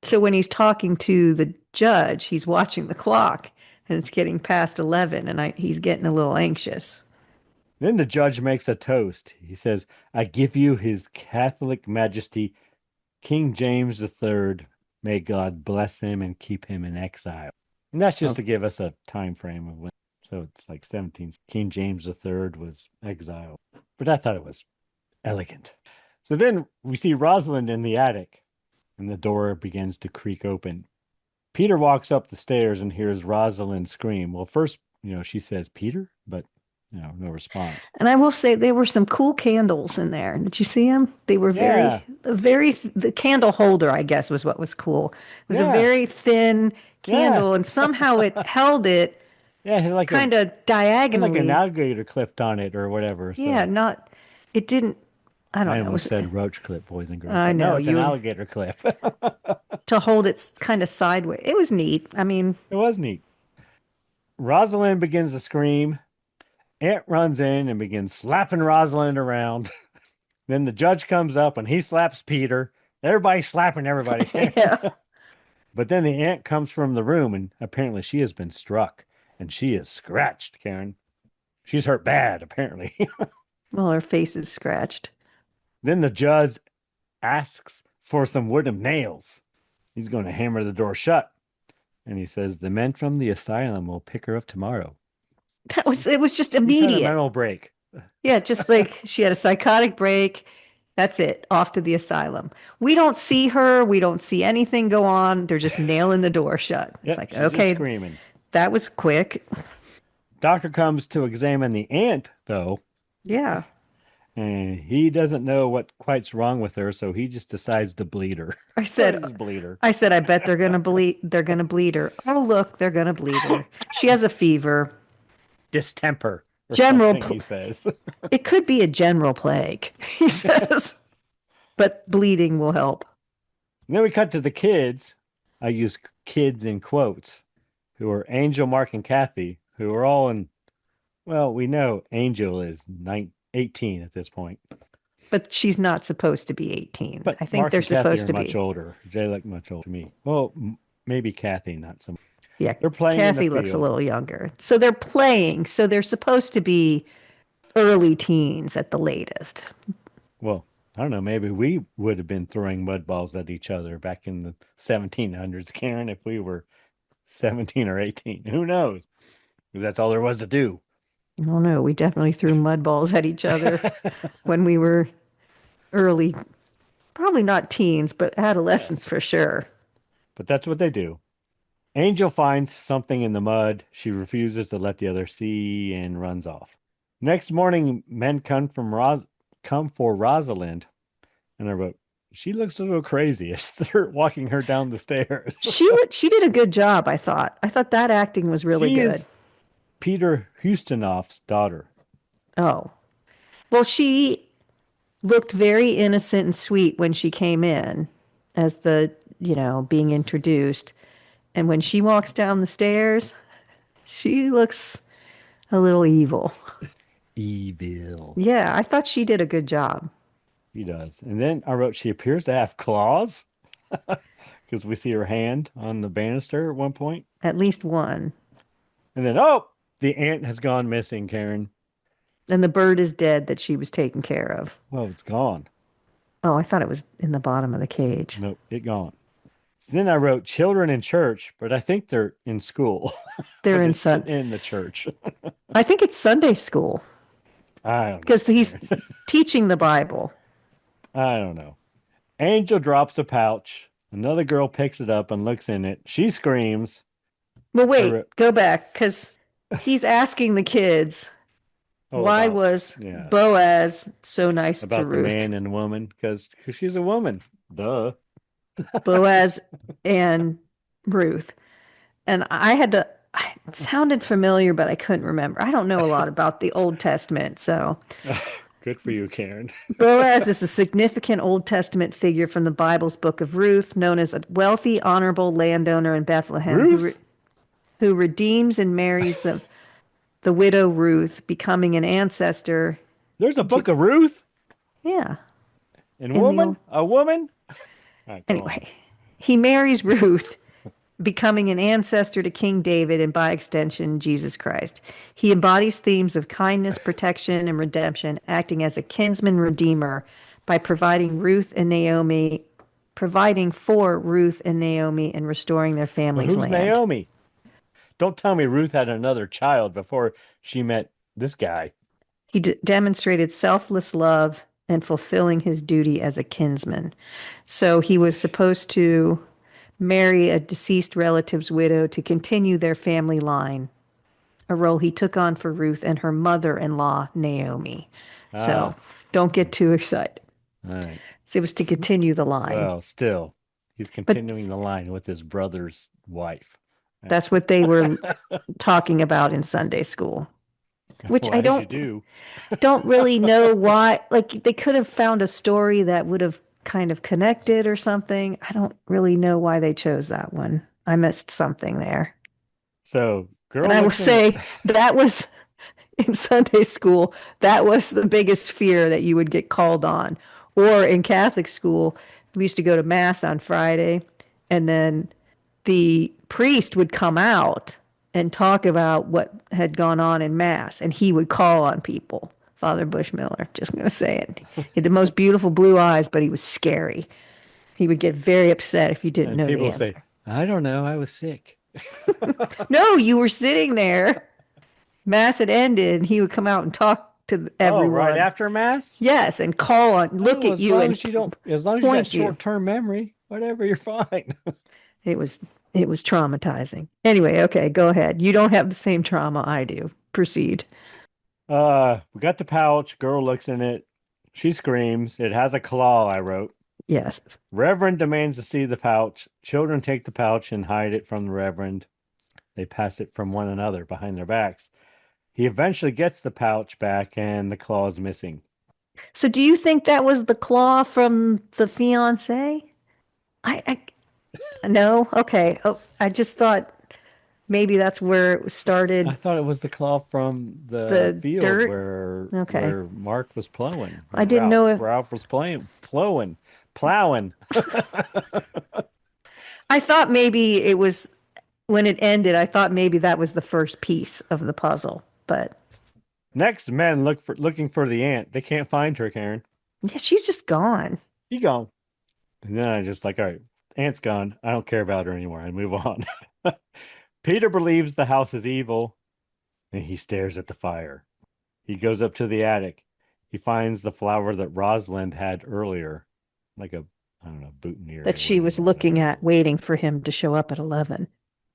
So when he's talking to the judge, he's watching the clock. And it's getting past 11, and he's getting a little anxious. Then the judge makes a toast. He says, I give you his Catholic Majesty, King James III. May God bless him and keep him in exile. And that's just to give us a time frame of when. So it's like 17. King James III was exiled. But I thought it was elegant. So then we see Rosalind in the attic, and the door begins to creak open. Peter walks up the stairs and hears Rosalind scream. Well, first, she says, Peter, but, no response. And I will say there were some cool candles in there. Did you see them? They were the candle holder, I guess, was what was cool. It was a very thin candle, and somehow it held it like kind of diagonally. Like an alligator clipped on it or whatever. So. Yeah, it didn't. I don't know. I almost said roach clip, boys and girls. I know. No, it's an alligator clip. To hold it kind of sideways. It was neat. I mean. It was neat. Rosalind begins to scream. Aunt runs in and begins slapping Rosalind around. Then the judge comes up and he slaps Peter. Everybody's slapping everybody. Yeah. But then the aunt comes from the room and apparently she has been struck and she is scratched, Karen. She's hurt bad, apparently. Well, her face is scratched. Then the judge asks for some wooden nails. He's going to hammer the door shut. And he says, the men from the asylum will pick her up tomorrow. It was just immediate. He's had a mental break. Yeah, just like she had a psychotic break. That's it. Off to the asylum. We don't see her. We don't see anything go on. They're just nailing the door shut. It's like, okay, screaming. That was quick. Doctor comes to examine the aunt, though. Yeah. And he doesn't know what quite's wrong with her, so he just decides to bleed her. I said, I bet they're gonna bleed. They're gonna bleed her. Oh, look, they're gonna bleed her. She has a fever. Distemper. He says. It could be a general plague, he says. But bleeding will help. And then we cut to the kids. I use kids in quotes, who are Angel, Mark, and Kathy, who are all in. Well, we know Angel is 18 at this point. But she's not supposed to be 18. But I think Mark they're and Kathy supposed are to much be older. They look much older to me. Well, maybe Kathy, not so much. Yeah, They're playing in the Kathy looks a field. little younger. So they're playing. So they're supposed to be early teens at the latest. Well, I don't know. Maybe we would have been throwing mud balls at each other back in the 1700s, Karen, if we were 17 or 18. Who knows? Because that's all there was to do. I don't know. We definitely threw mud balls at each other when we were early, probably not teens, but adolescents for sure. But that's what they do. Angel finds something in the mud. She refuses to let the other see and runs off. Next morning, men come for Rosalind, and I wrote, she looks a little crazy as they're walking her down the stairs. She did a good job, I thought. I thought that acting was really She good. is Peter Hustonoff's daughter. Oh. Well, she looked very innocent and sweet when she came in as being introduced. And when she walks down the stairs, she looks a little evil. Evil. Yeah, I thought she did a good job. She does. And then I wrote, she appears to have claws because we see her hand on the banister at one point. At least one. And then, the ant has gone missing, Karen. And the bird is dead that she was taking care of. Oh, it's gone. Oh, I thought it was in the bottom of the cage. Nope, it gone. So then I wrote children in church, but I think they're in school. They're in the church. I think it's Sunday school. I don't know. Because he's teaching the Bible. I don't know. Angel drops a pouch. Another girl picks it up and looks in it. She screams. Well, wait, go back, because he's asking the kids, why was Boaz so nice to Ruth? About the man and woman, because she's a woman. Duh. Boaz and Ruth. And it sounded familiar, but I couldn't remember. I don't know a lot about the Old Testament, so. Good for you, Karen. Boaz is a significant Old Testament figure from the Bible's book of Ruth, known as a wealthy, honorable landowner in Bethlehem who redeems and marries the widow Ruth, becoming an ancestor. There's a book of Ruth? Yeah. And woman? A woman? Right, anyway, he marries Ruth, becoming an ancestor to King David and by extension, Jesus Christ. He embodies themes of kindness, protection, and redemption, acting as a kinsman redeemer by providing for Ruth and Naomi and restoring their family's land. Who's Naomi? Don't tell me Ruth had another child before she met this guy. He demonstrated selfless love and fulfilling his duty as a kinsman. So he was supposed to marry a deceased relative's widow to continue their family line, a role he took on for Ruth and her mother-in-law, Naomi. So don't get too excited. All right. So it was to continue the line. Well, still, he's continuing the line with his brother's wife. That's what they were talking about in Sunday school. Which I don't really know why. Like, they could have found a story that would have kind of connected or something. I don't really know why they chose that one. I missed something there. So, and I will say that was in Sunday school. That was the biggest fear, that you would get called on. Or in Catholic school, we used to go to Mass on Friday, and then the priest would come out and talk about what had gone on in Mass, and he would call on people. Father Bushmiller, just going to say it. He had the most beautiful blue eyes, but he was scary. He would get very upset if you didn't know the answer. People say, I don't know, I was sick. No, you were sitting there. Mass had ended, and he would come out and talk to everyone. Oh, right after Mass? Yes, and call on, look at you. As long as you got short-term memory, whatever, you're fine. It was traumatizing. Anyway, okay, go ahead. You don't have the same trauma I do. Proceed. We got the pouch. Girl looks in it. She screams. It has a claw, I wrote. Yes. Reverend demands to see the pouch. Children take the pouch and hide it from the Reverend. They pass it from one another behind their backs. He eventually gets the pouch back, and the claw is missing. So do you think that was the claw from the fiancé? No? Okay. Oh, I just thought maybe that's where it started. I thought it was the claw from the field dirt? where Mark was plowing. I didn't know if Ralph was plowing. I thought maybe it was when it ended, I thought maybe that was the first piece of the puzzle. But Next, men looking for the aunt. They can't find her, Karen. yeah, she's just gone. She gone. And then I just like, all right, aunt's gone. I don't care about her anymore. I move on. Peter believes the house is evil, and he stares at the fire. He goes up to the attic. He finds the flower that Rosalind had earlier, like a, I don't know, boutonniere. That she was looking at, waiting for him to show up at 11.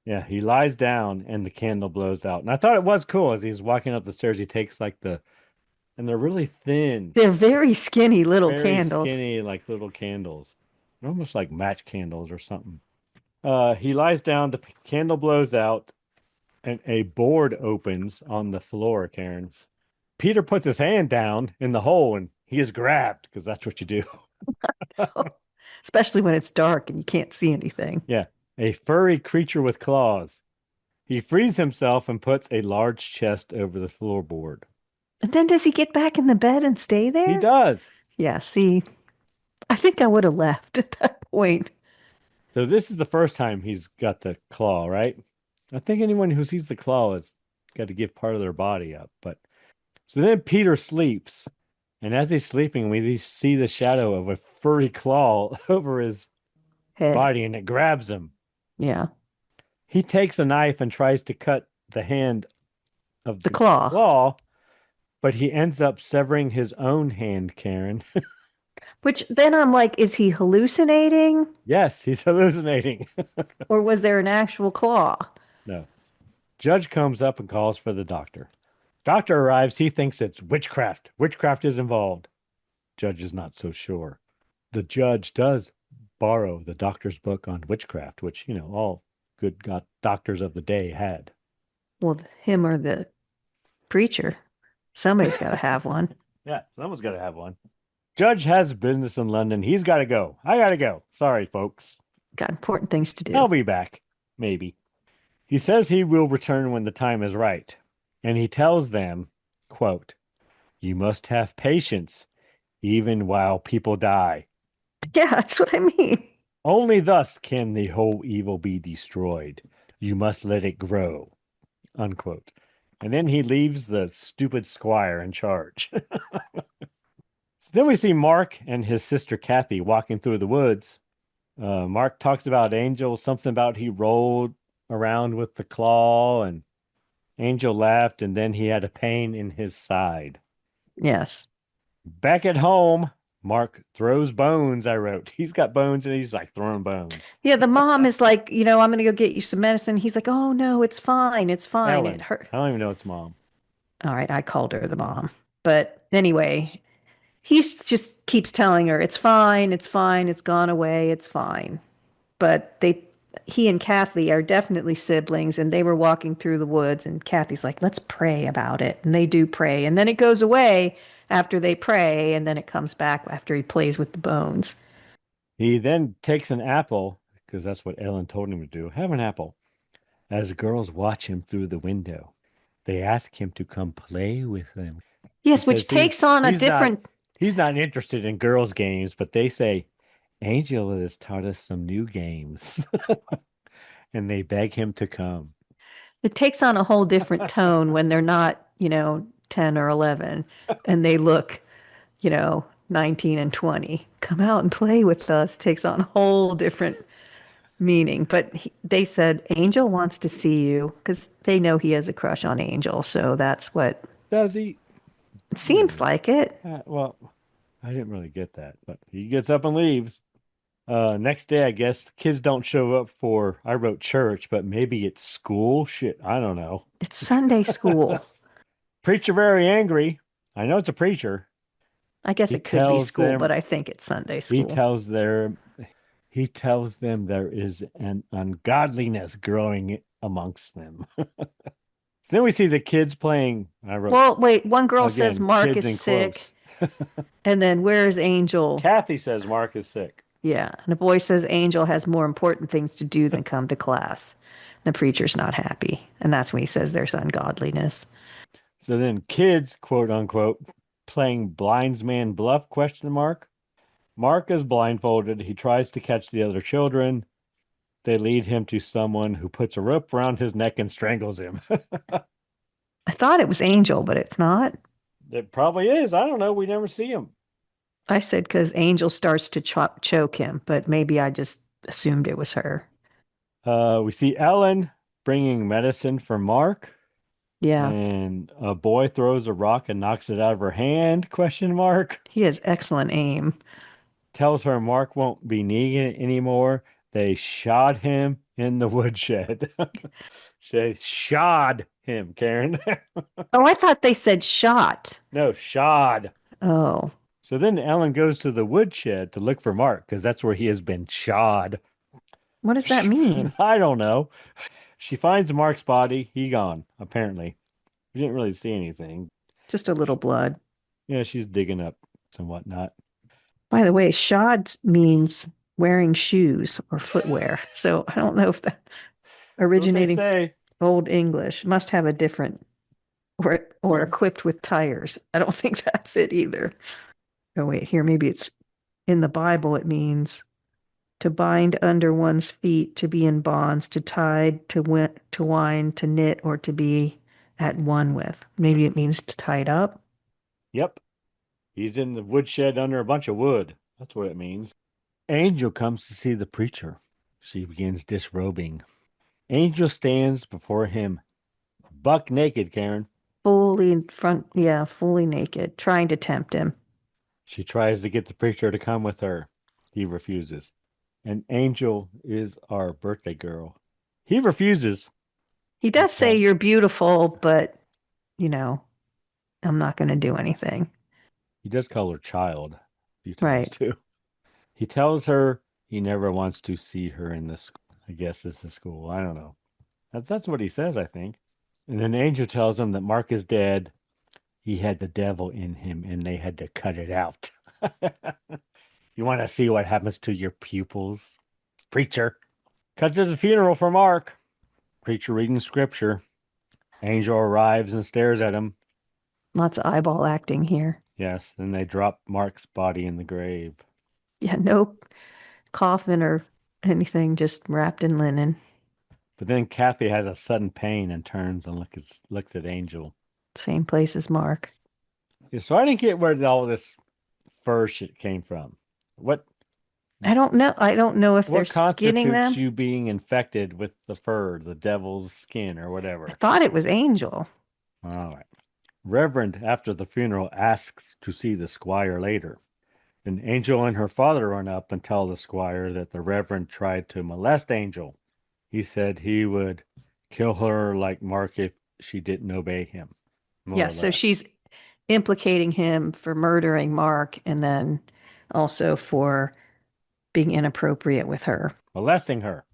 Yeah, he lies down and the candle blows out. And I thought it was cool as he's walking up the stairs. He takes like and they're really thin. They're very skinny little very candles. Skinny, like little candles. They're almost like match candles or something. He lies down, the candle blows out, and a board opens on the floor, Karen. Peter puts his hand down in the hole and he is grabbed because that's what you do. Especially when it's dark and you can't see anything. Yeah. A furry creature with claws. He frees himself and puts a large chest over the floorboard. And then does he get back in the bed and stay there? He does. Yeah, see, I think I would have left at that point. So this is the first time he's got the claw, right? I think anyone who sees the claw has got to give part of their body up. But so then Peter sleeps. And as he's sleeping, we see the shadow of a furry claw over his Head. body and it grabs him. Yeah. He takes a knife and tries to cut the hand of the claw, but he ends up severing his own hand, Karen. Which then I'm like, is he hallucinating? Yes, he's hallucinating. Or was there an actual claw? No. Judge comes up and calls for the doctor. Doctor arrives. He thinks it's witchcraft. Witchcraft is involved. Judge is not so sure. The judge does borrow the doctor's book on witchcraft, which, all good doctors of the day had. Well, him or the preacher. Somebody's got to have one. Yeah, someone's got to have one. Judge has business in London. He's got to go. I got to go. Sorry, folks. Got important things to do. I'll be back. Maybe. He says he will return when the time is right. And he tells them, quote, "You must have patience, even while people die. Yeah, that's what I mean. Only thus can the whole evil be destroyed. You must let it grow." Unquote. And then he leaves the stupid squire in charge. So then we see Mark and his sister Kathy walking through the woods. Mark talks about Angel, something about he rolled around with the claw, and Angel laughed, and then he had a pain in his side. Yes. Back at home, Mark throws bones, I wrote. He's got bones, and he's like throwing bones. Yeah, the mom is like, I'm going to go get you some medicine. He's like, oh, no, it's fine. It's fine. Ellen. It hurt. I don't even know it's mom. All right, I called her the mom. But anyway, he just keeps telling her, it's fine, it's fine, it's gone away, it's fine. But he and Kathy are definitely siblings, and they were walking through the woods, and Kathy's like, let's pray about it. And they do pray. And then it goes away after they pray, and then it comes back after he plays with the bones. He then takes an apple, because that's what Ellen told him to do. Have an apple. As the girls watch him through the window, they ask him to come play with them. Yes, which takes on a different... He's not interested in girls' games, but they say, Angel has taught us some new games. And they beg him to come. It takes on a whole different tone when they're not, 10 or 11, and they look, 19 and 20. Come out and play with us takes on a whole different meaning. But they said, Angel wants to see you, because they know he has a crush on Angel. So that's what... Does he? It seems like it. Well, I didn't really get that, but he gets up and leaves. Next day, I guess the kids don't show up for, I wrote church, but maybe it's school. Shit, I don't know. It's Sunday school. Preacher very angry. I know it's a preacher. I guess it could be school, but I think it's Sunday school. He tells them there is an ungodliness growing amongst them. Then we see the kids playing. Well, wait. One girl says Mark is sick. And then where's Angel? Kathy says Mark is sick. Yeah. And the boy says Angel has more important things to do than come to class. The preacher's not happy. And that's when he says there's ungodliness. So then kids, quote unquote, playing blindsman bluff, question mark. Mark is blindfolded. He tries to catch the other children. They lead him to someone who puts a rope around his neck and strangles him. I thought it was Angel, but it's not. It probably is. I don't know. We never see him. I said because Angel starts to choke him, but maybe I just assumed it was her. We see Ellen bringing medicine for Mark. Yeah. And a boy throws a rock and knocks it out of her hand, question mark. He has excellent aim. Tells her Mark won't be needing it anymore. They shod him in the woodshed. They shod him, Karen. Oh, I thought they said shot. No, shod. Oh. So then Ellen goes to the woodshed to look for Mark because that's where he has been shod. What does that mean? I don't know. She finds Mark's body. He gone, apparently. We didn't really see anything. Just a little blood. Yeah, she's digging up some whatnot. By the way, shod means wearing shoes or footwear. So I don't know if that originating Old English must have a different or equipped with tires. I don't think that's it either. Oh, wait, here, maybe it's in the Bible. It means to bind under one's feet, to be in bonds, to tied, to wind, to knit, or to be at one with. Maybe it means to tied up. Yep. He's in the woodshed under a bunch of wood. That's what it means. Angel comes to see the preacher. She begins disrobing. Angel stands before him, buck naked, Karen. Fully naked, trying to tempt him. She tries to get the preacher to come with her. He refuses. And Angel is our birthday girl. He refuses. He does say you're beautiful, but, I'm not going to do anything. He does call her child a few times, too. He tells her he never wants to see her in this, I guess it's the school. I don't know. That's what he says, I think. And then Angel tells him that Mark is dead. He had the devil in him, and they had to cut it out. You want to see what happens to your pupils? Preacher. Cut to the funeral for Mark. Preacher reading scripture. Angel arrives and stares at him. Lots of eyeball acting here. Yes, and they drop Mark's body in the grave. Yeah, no coffin or anything, just wrapped in linen. But then Kathy has a sudden pain and turns and looks at Angel. Same place as Mark. Yeah, so I didn't get where all this fur shit came from. What? I don't know. I don't know if they're skinning them. What constitutes you being infected with the fur, the devil's skin, or whatever? I thought it was Angel. All right. Reverend, after the funeral, asks to see the squire later. And Angel and her father run up and tell the squire that the Reverend tried to molest Angel. He said he would kill her like Mark if she didn't obey him. Yeah, so she's implicating him for murdering Mark and then also for being inappropriate with her. Molesting her.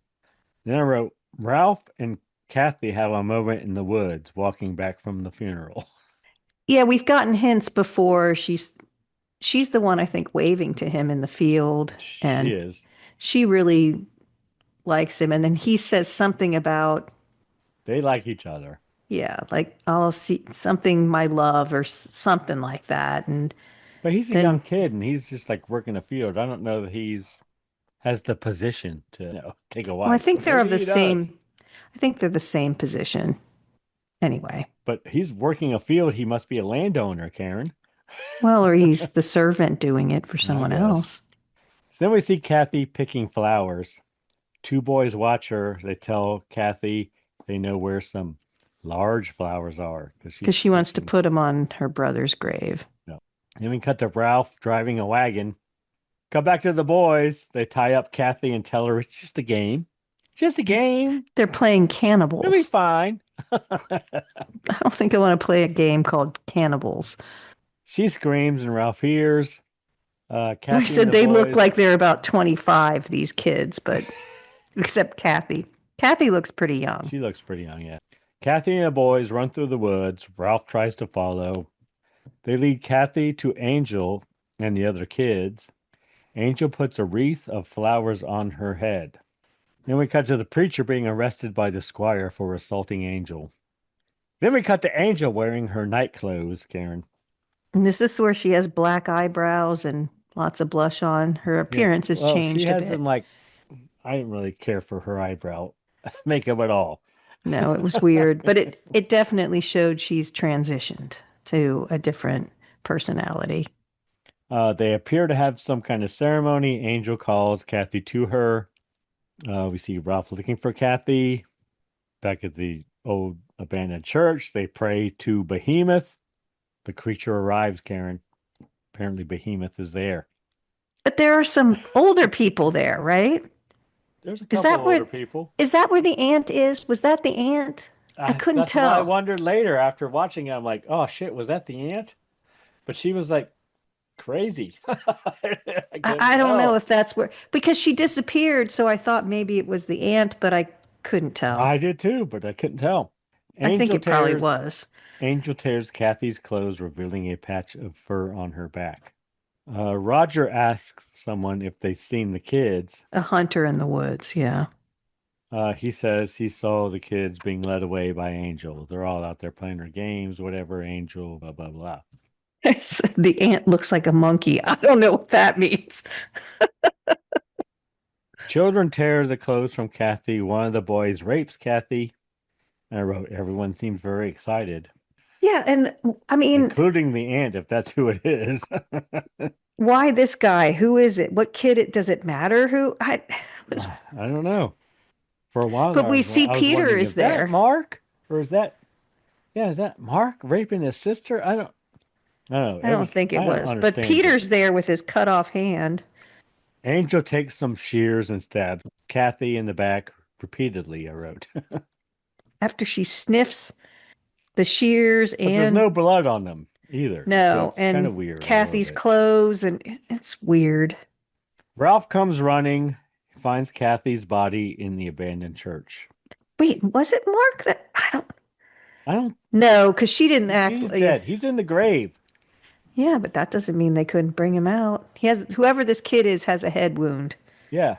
Then I wrote, Ralph and Kathy have a moment in the woods walking back from the funeral. Yeah, we've gotten hints before. She's the one, I think, waving to him in the field. And she is. She really likes him. And then he says something about... They like each other. Yeah, like, I'll see something, my love, or something like that. But he's a young kid, and he's just like working a field. I don't know that has the position to take a wife. Well, I think they're of the same... I think they're the same position. Anyway. But he's working a field. He must be a landowner, Karen. Well, or he's the servant doing it for someone else. So then we see Kathy picking flowers. Two boys watch her. They tell Kathy they know where some large flowers are. Because she wants to put them on her brother's grave. No. Then we cut to Ralph driving a wagon. Come back to the boys. They tie up Kathy and tell her it's just a game. Just a game. They're playing cannibals. It'll be fine. I don't think I want to play a game called Cannibals. She screams and Ralph hears. Kathy I said they look like they're about 25, these kids, but except Kathy. Kathy looks pretty young. She looks pretty young, yeah. Kathy and the boys run through the woods. Ralph tries to follow. They lead Kathy to Angel and the other kids. Angel puts a wreath of flowers on her head. Then we cut to the preacher being arrested by the squire for assaulting Angel. Then we cut to Angel wearing her night clothes, Karen. And is this where she has black eyebrows and lots of blush on? Her appearance has changed she has them like I didn't really care for her eyebrow makeup at all. No, it was weird, but it definitely showed she's transitioned to a different personality. They appear to have some kind of ceremony. Angel calls Kathy to her. We see Ralph looking for Kathy back at the old abandoned church. They pray to Behemoth. The creature arrives, Karen. Apparently, Behemoth is there. But there are some older people there, right? There's a Is couple that where older people. is that where the ant is? Was that the ant? I couldn't That's what I tell. wondered later after watching it. I'm like, oh shit, was that the ant? But she was like crazy. I couldn't I don't know tell. if that's where because she disappeared, so I thought maybe it was the ant, but I couldn't tell. I did too, but I couldn't tell. I think Angel it probably tears was. Angel tears Kathy's clothes, revealing a patch of fur on her back. Roger asks someone if they've seen the kids. A hunter in the woods, yeah. He says he saw the kids being led away by Angel. They're all out there playing their games, whatever, Angel, blah, blah, blah. The ant looks like a monkey. I don't know what that means. Children tear the clothes from Kathy. One of the boys rapes Kathy. And I wrote, everyone seems very excited, Yeah, and I mean, including the ant, if that's who it is. why this guy? Who is it? What kid it does it matter who? Was, I don't know. For a while but there, we see I was Peter wondering, is is that there. Mark? Or is that Mark raping his sister? I don't know. I don't think it I don't was. But understand it. Peter's there with his cut off hand. Angel takes some shears and stabs Kathy in the back repeatedly, I wrote. But After she sniffs the shears there's and no blood on them either. So no, it's kind of and weird. Kathy's clothes, and it's weird. Ralph comes running, finds Kathy's body in the abandoned church. Wait, was it Mark? That I don't. no, because she didn't act. He's dead. He's in the grave. Yeah, but that doesn't mean they couldn't bring him out. He has whoever this kid is has a head wound. Yeah.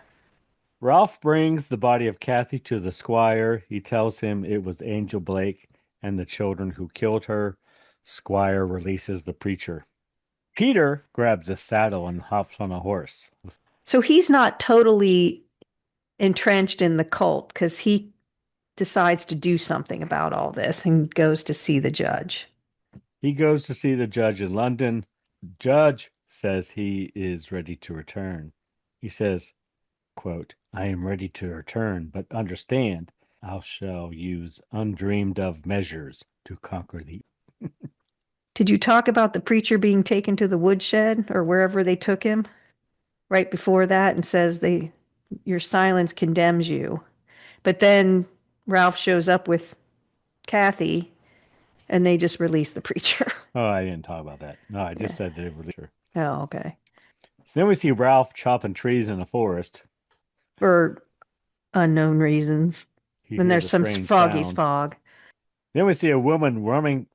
Ralph brings the body of Kathy to the squire. He tells him it was Angel Blake and the children who killed her. Squire releases the preacher. Peter grabs a saddle and hops on a horse. So he's not totally entrenched in the cult because he decides to do something about all this and goes to see the judge. He goes to see the judge in London. The judge says he is ready to return. He says, quote, I am ready to return, but understand, I shall use undreamed of measures to conquer thee. Did you talk about the preacher being taken to the woodshed or wherever they took him right before that and says your silence condemns you? But then Ralph shows up with Kathy and they just release the preacher. Oh, I didn't talk about that. No, I just said they released her. Oh, okay. So then we see Ralph chopping trees in a forest. For unknown reasons. He Then hears there's a some strange froggy's sound. fog. Then we see a woman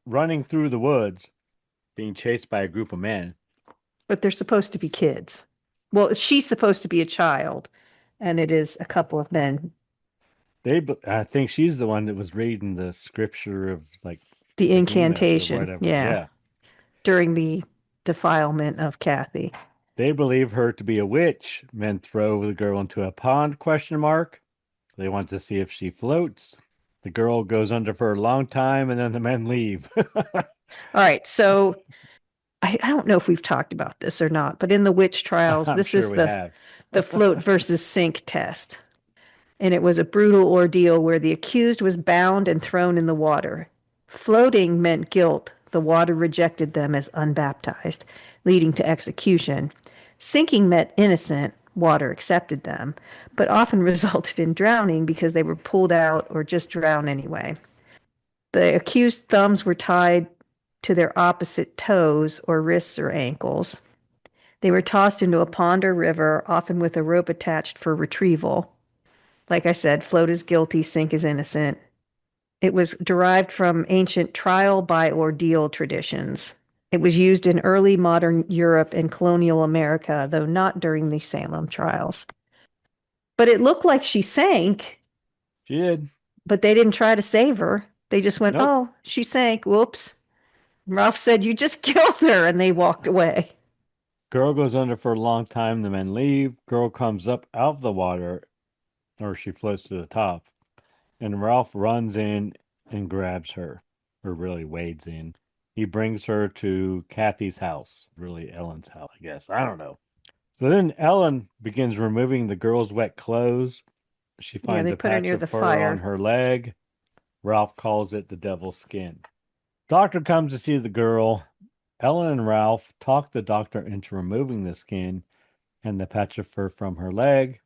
running through the woods, being chased by a group of men. But they're supposed to be kids. Well, she's supposed to be a child, and it is a couple of men. I think she's the one that was reading the scripture of like The Behemoth or incantation. whatever. Yeah. During the defilement of Kathy. They believe her to be a witch. Men throw the girl into a pond, ? They want to see if she floats. The girl goes under for a long time, and then the men leave. All right. So I don't know if we've talked about this or not, but in the witch trials, I'm this sure is we the have. float versus sink test. And it was a brutal ordeal where the accused was bound and thrown in the water. Floating meant guilt. The water rejected them as unbaptized, leading to execution. Sinking meant innocent. Water accepted them, but often resulted in drowning because they were pulled out or just drowned anyway. The accused thumbs were tied to their opposite toes or wrists or ankles. They were tossed into a pond or river, often with a rope attached for retrieval. Like I said, float is guilty, sink is innocent. It was derived from ancient trial by ordeal traditions. It was used in early modern Europe and colonial America, though not during the Salem trials. But it looked like she sank. She did. But they didn't try to save her. They just went, Nope. Oh, she sank. Whoops. Ralph said, You just killed her. And they walked away. Girl goes under for a long time. The men leave. Girl comes up out of the water or she floats to the top. And Ralph runs in and grabs her, or really wades in. He brings her to Kathy's house, really Ellen's house, I guess. I don't know. So then Ellen begins removing the girl's wet clothes. She finds they a put her patch near of the fur fire. on her leg. Ralph calls it the devil's skin. Doctor comes to see the girl. Ellen and Ralph talk the doctor into removing the skin and the patch of fur from her leg.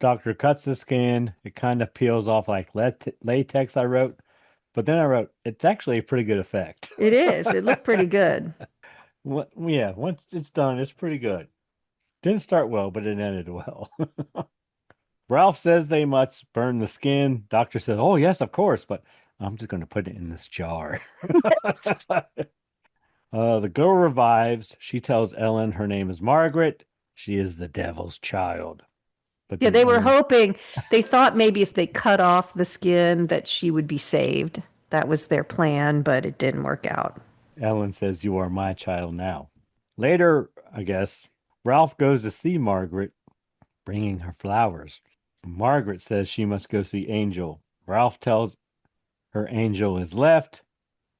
Doctor cuts the skin. It kind of peels off like latex, I wrote. But then I wrote, it's actually a pretty good effect. It is. It looked pretty good. Yeah, once it's done, it's pretty good. Didn't start well, but it ended well. Ralph says they must burn the skin. Doctor says, oh, yes, of course, but I'm just going to put it in this jar. The girl revives. She tells Ellen her name is Margaret. She is the devil's child. But Yeah, then they were Ellen, hoping, they thought maybe if they cut off the skin that she would be saved. That was their plan, but it didn't work out. Ellen says, you are my child now. Later, I guess, Ralph goes to see Margaret, bringing her flowers. Margaret says she must go see Angel. Ralph tells her Angel is left,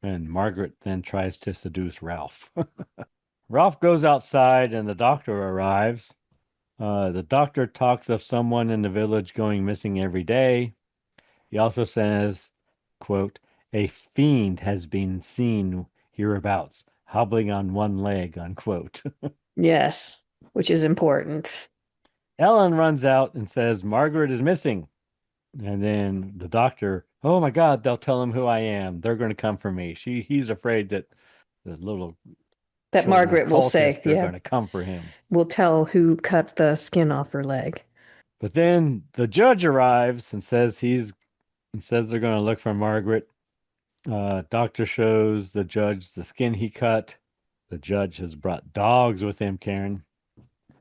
and Margaret then tries to seduce Ralph. Ralph goes outside, and the doctor arrives. The doctor talks of someone in the village going missing every day. He also says, quote, a fiend has been seen hereabouts, hobbling on one leg, unquote. Yes, which is important. Ellen runs out and says, Margaret is missing. And then the doctor, oh my God, they'll tell him who I am. They're going to come for me. He's afraid that the little That Margaret will say, they're yeah, going to come for him. we'll tell who cut the skin off her leg. But then the judge arrives and says they're going to look for Margaret. Doctor shows the judge the skin he cut. The judge has brought dogs with him, Karen.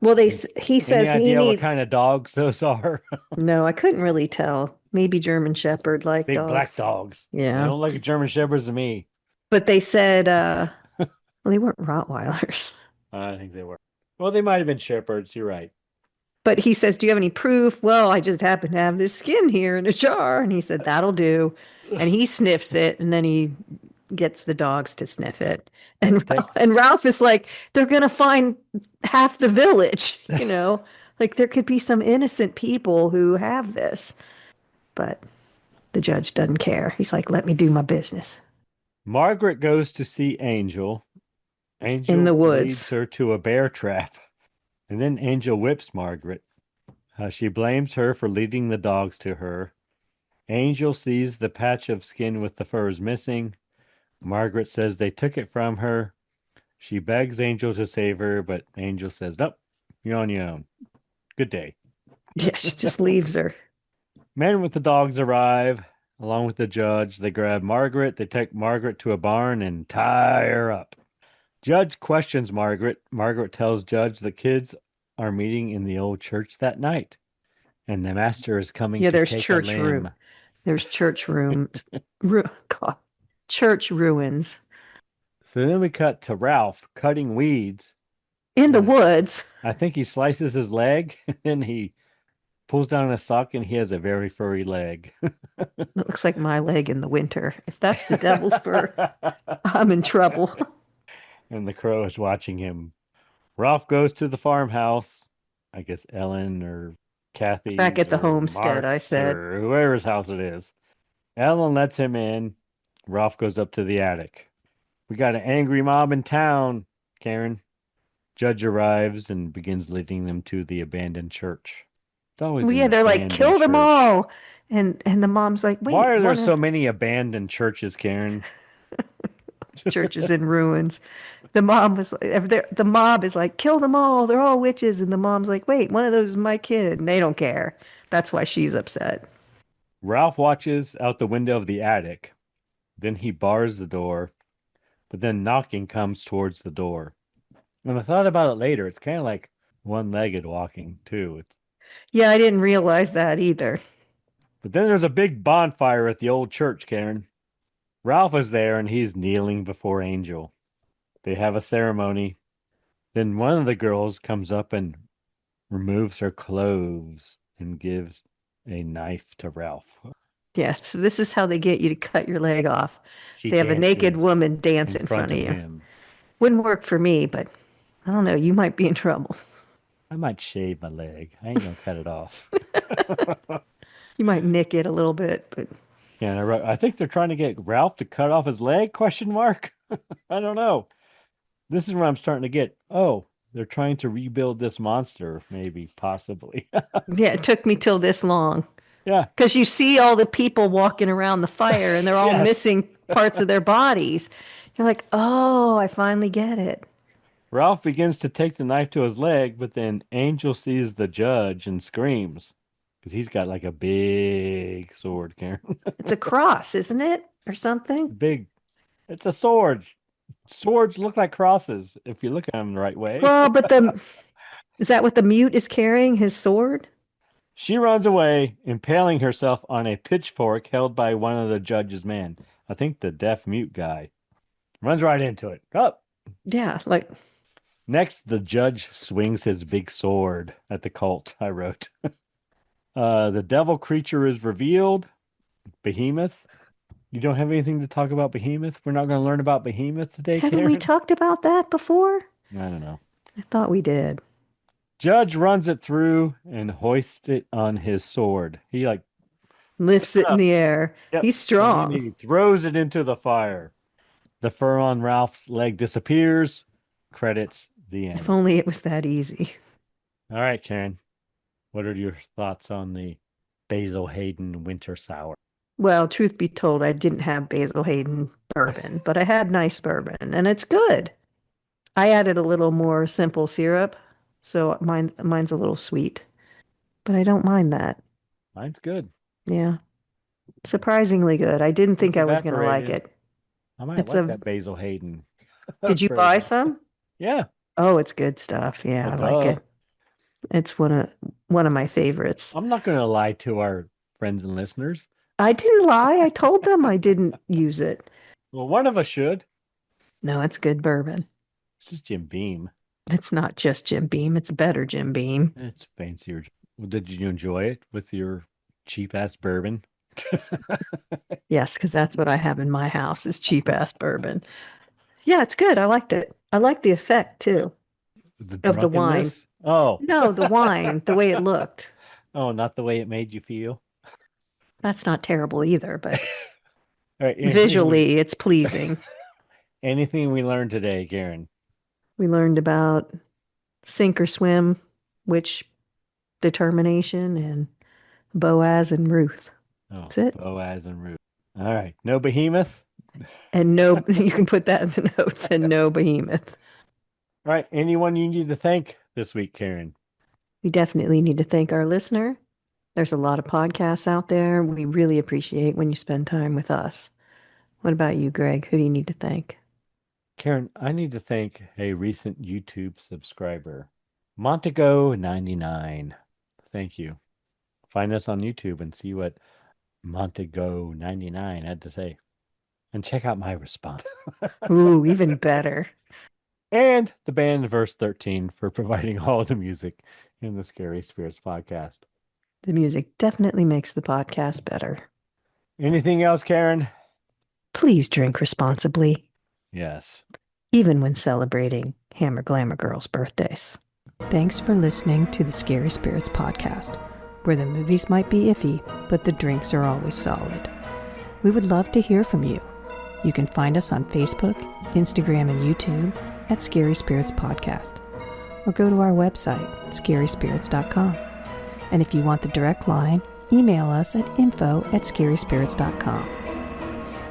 Well, he says Any he idea what needs. kind of dogs those are? No, I couldn't really tell. Maybe German Shepherd like Big dogs. black dogs. Yeah. They don't look like German Shepherds to me. But they said, well, they weren't Rottweilers. I think they were. Well, they might have been Shepherds. You're right. But he says, do you have any proof? Well, I just happen to have this skin here in a jar. And he said, that'll do. And he sniffs it, and then he gets the dogs to sniff it. And Ralph is like, they're going to find half the village, like there could be some innocent people who have this. But the judge doesn't care. He's like, let me do my business. Margaret goes to see Angel. Angel in the woods leads her to a bear trap. And then Angel whips Margaret. She blames her for leading the dogs to her. Angel sees the patch of skin with the fur is missing. Margaret says they took it from her. She begs Angel to save her, but Angel says, nope, you're on your own. Good day. Yeah, she just leaves her. Men with the dogs arrive, along with the judge. They grab Margaret. They take Margaret to a barn and tie her up. Judge questions Margaret. Margaret tells Judge the kids are meeting in the old church that night, and the master is coming. Yeah, to there's take church a limb. room. There's church rooms. God, church ruins So then we cut to Ralph cutting weeds in the woods. I think he slices his leg, and then he pulls down a sock, and he has a very furry leg. It looks like my leg in the winter. If that's the devil's fur, I'm in trouble. And the crow is watching him. Ralph goes to the farmhouse. I guess Ellen or Kathy. Back at the homestead, I said. Or whoever's house it is. Ellen lets him in. Ralph goes up to the attic. We got an angry mob in town, Karen. Judge arrives and begins leading them to the abandoned church. It's always Well, yeah, they're like, kill them all. And the mom's like, wait. Why are there so many abandoned churches, Karen? Churches in ruins. The mob is like, kill them all. They're all witches. And the mom's like, wait, one of those is my kid. And they don't care. That's why she's upset. Ralph watches out the window of the attic. Then he bars the door. But then knocking comes towards the door. And I thought about it later. It's kind of like one-legged walking, too. Yeah, I didn't realize that either. But then there's a big bonfire at the old church, Karen. Ralph is there, and he's kneeling before Angel. They have a ceremony. Then one of the girls comes up and removes her clothes and gives a knife to Ralph. Yes, so this is how they get you to cut your leg off. She They have a naked dances woman dance in front of you. him. Wouldn't work for me, but I don't know. You might be in trouble. I might shave my leg. I ain't gonna cut it off. You might nick it a little bit, but Yeah, and I think they're trying to get Ralph to cut off his leg? Question mark. I don't know. This is where I'm starting to get. Oh, they're trying to rebuild this monster, maybe, possibly. yeah, it took me till this long. Yeah. Because you see all the people walking around the fire and they're all Yes. missing parts of their bodies. You're like, oh, I finally get it. Ralph begins to take the knife to his leg, but then Angel sees the judge and screams because he's got like a big sword, Karen. It's a cross, isn't it? Or something? Big. It's a sword. Swords look like crosses if you look at them the right way. Well, but is that what the mute is carrying? His sword? She runs away, impaling herself on a pitchfork held by one of the judge's men. I think the deaf mute guy. Runs right into it. Up. Yeah, like Next, the judge swings his big sword at the cult, I wrote. The devil creature is revealed. Behemoth. You don't have anything to talk about Behemoth? We're not going to learn about Behemoth today, haven't Karen? we talked about that before? I don't know. I thought we did. Judge runs it through and hoists it on his sword. He like Lifts it in the air. Yep. He's and strong. then he throws it into the fire. The fur on Ralph's leg disappears. Credits the end. If only it was that easy. All right, Karen. What are your thoughts on the Basil Hayden Winter Sour? Well, truth be told, I didn't have Basil Hayden bourbon, but I had nice bourbon, and it's good. I added a little more simple syrup, so mine's a little sweet, but I don't mind that. Mine's good. Yeah, surprisingly good. I didn't think It's I was going to like evaporated. it. I might It's like a- that Basil Hayden. Did you buy some? Yeah. Oh, it's good stuff. Yeah, I like Duh. it. It's one of my favorites. I'm not going to lie to our friends and listeners. I didn't lie. I told them I didn't use it. Well, one of us should. No, it's good bourbon. It's just Jim Beam. It's not just Jim Beam. It's better Jim Beam. It's fancier. Well, did you enjoy it with your cheap ass bourbon? Yes, because that's what I have in my house is cheap ass bourbon. Yeah, it's good. I liked it. I like the effect too. Of the wine. drunkenness? Oh. No, the wine, the way it looked. Oh, not the way it made you feel. That's not terrible either, but All right, visually it's pleasing. Anything we learned today, Karen? We learned about sink or swim, witch determination, and Boaz and Ruth. Oh, That's it. Boaz and Ruth. All right. No behemoth? And no, you can put that in the notes, and no behemoth. All right. Anyone you need to thank this week, Karen? We definitely need to thank our listener. There's a lot of podcasts out there. We really appreciate when you spend time with us. What about you, Greg? Who do you need to thank? Karen, I need to thank a recent YouTube subscriber, Montego99. Thank you. Find us on YouTube and see what Montego99 had to say. And check out my response. Ooh, even better. And the band Verse 13 for providing all the music in the Scary Spirits podcast. The music definitely makes the podcast better. Anything else, Karen? Please drink responsibly, Yes. even when celebrating Hammer Glamour girls' birthdays. Thanks for listening to the Scary Spirits podcast, where the movies might be iffy, but the drinks are always solid. We would love to hear from you. You can find us on Facebook, Instagram, and YouTube at Scary Spirits Podcast, or go to our website, scaryspirits.com. And if you want the direct line, email us at info@scaryspirits.com.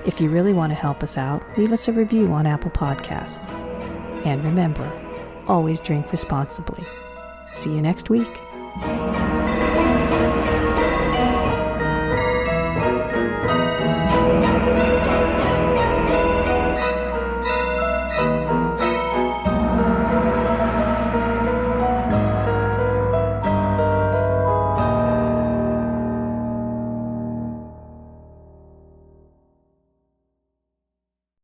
If you really want to help us out, leave us a review on Apple Podcasts. And remember, always drink responsibly. See you next week.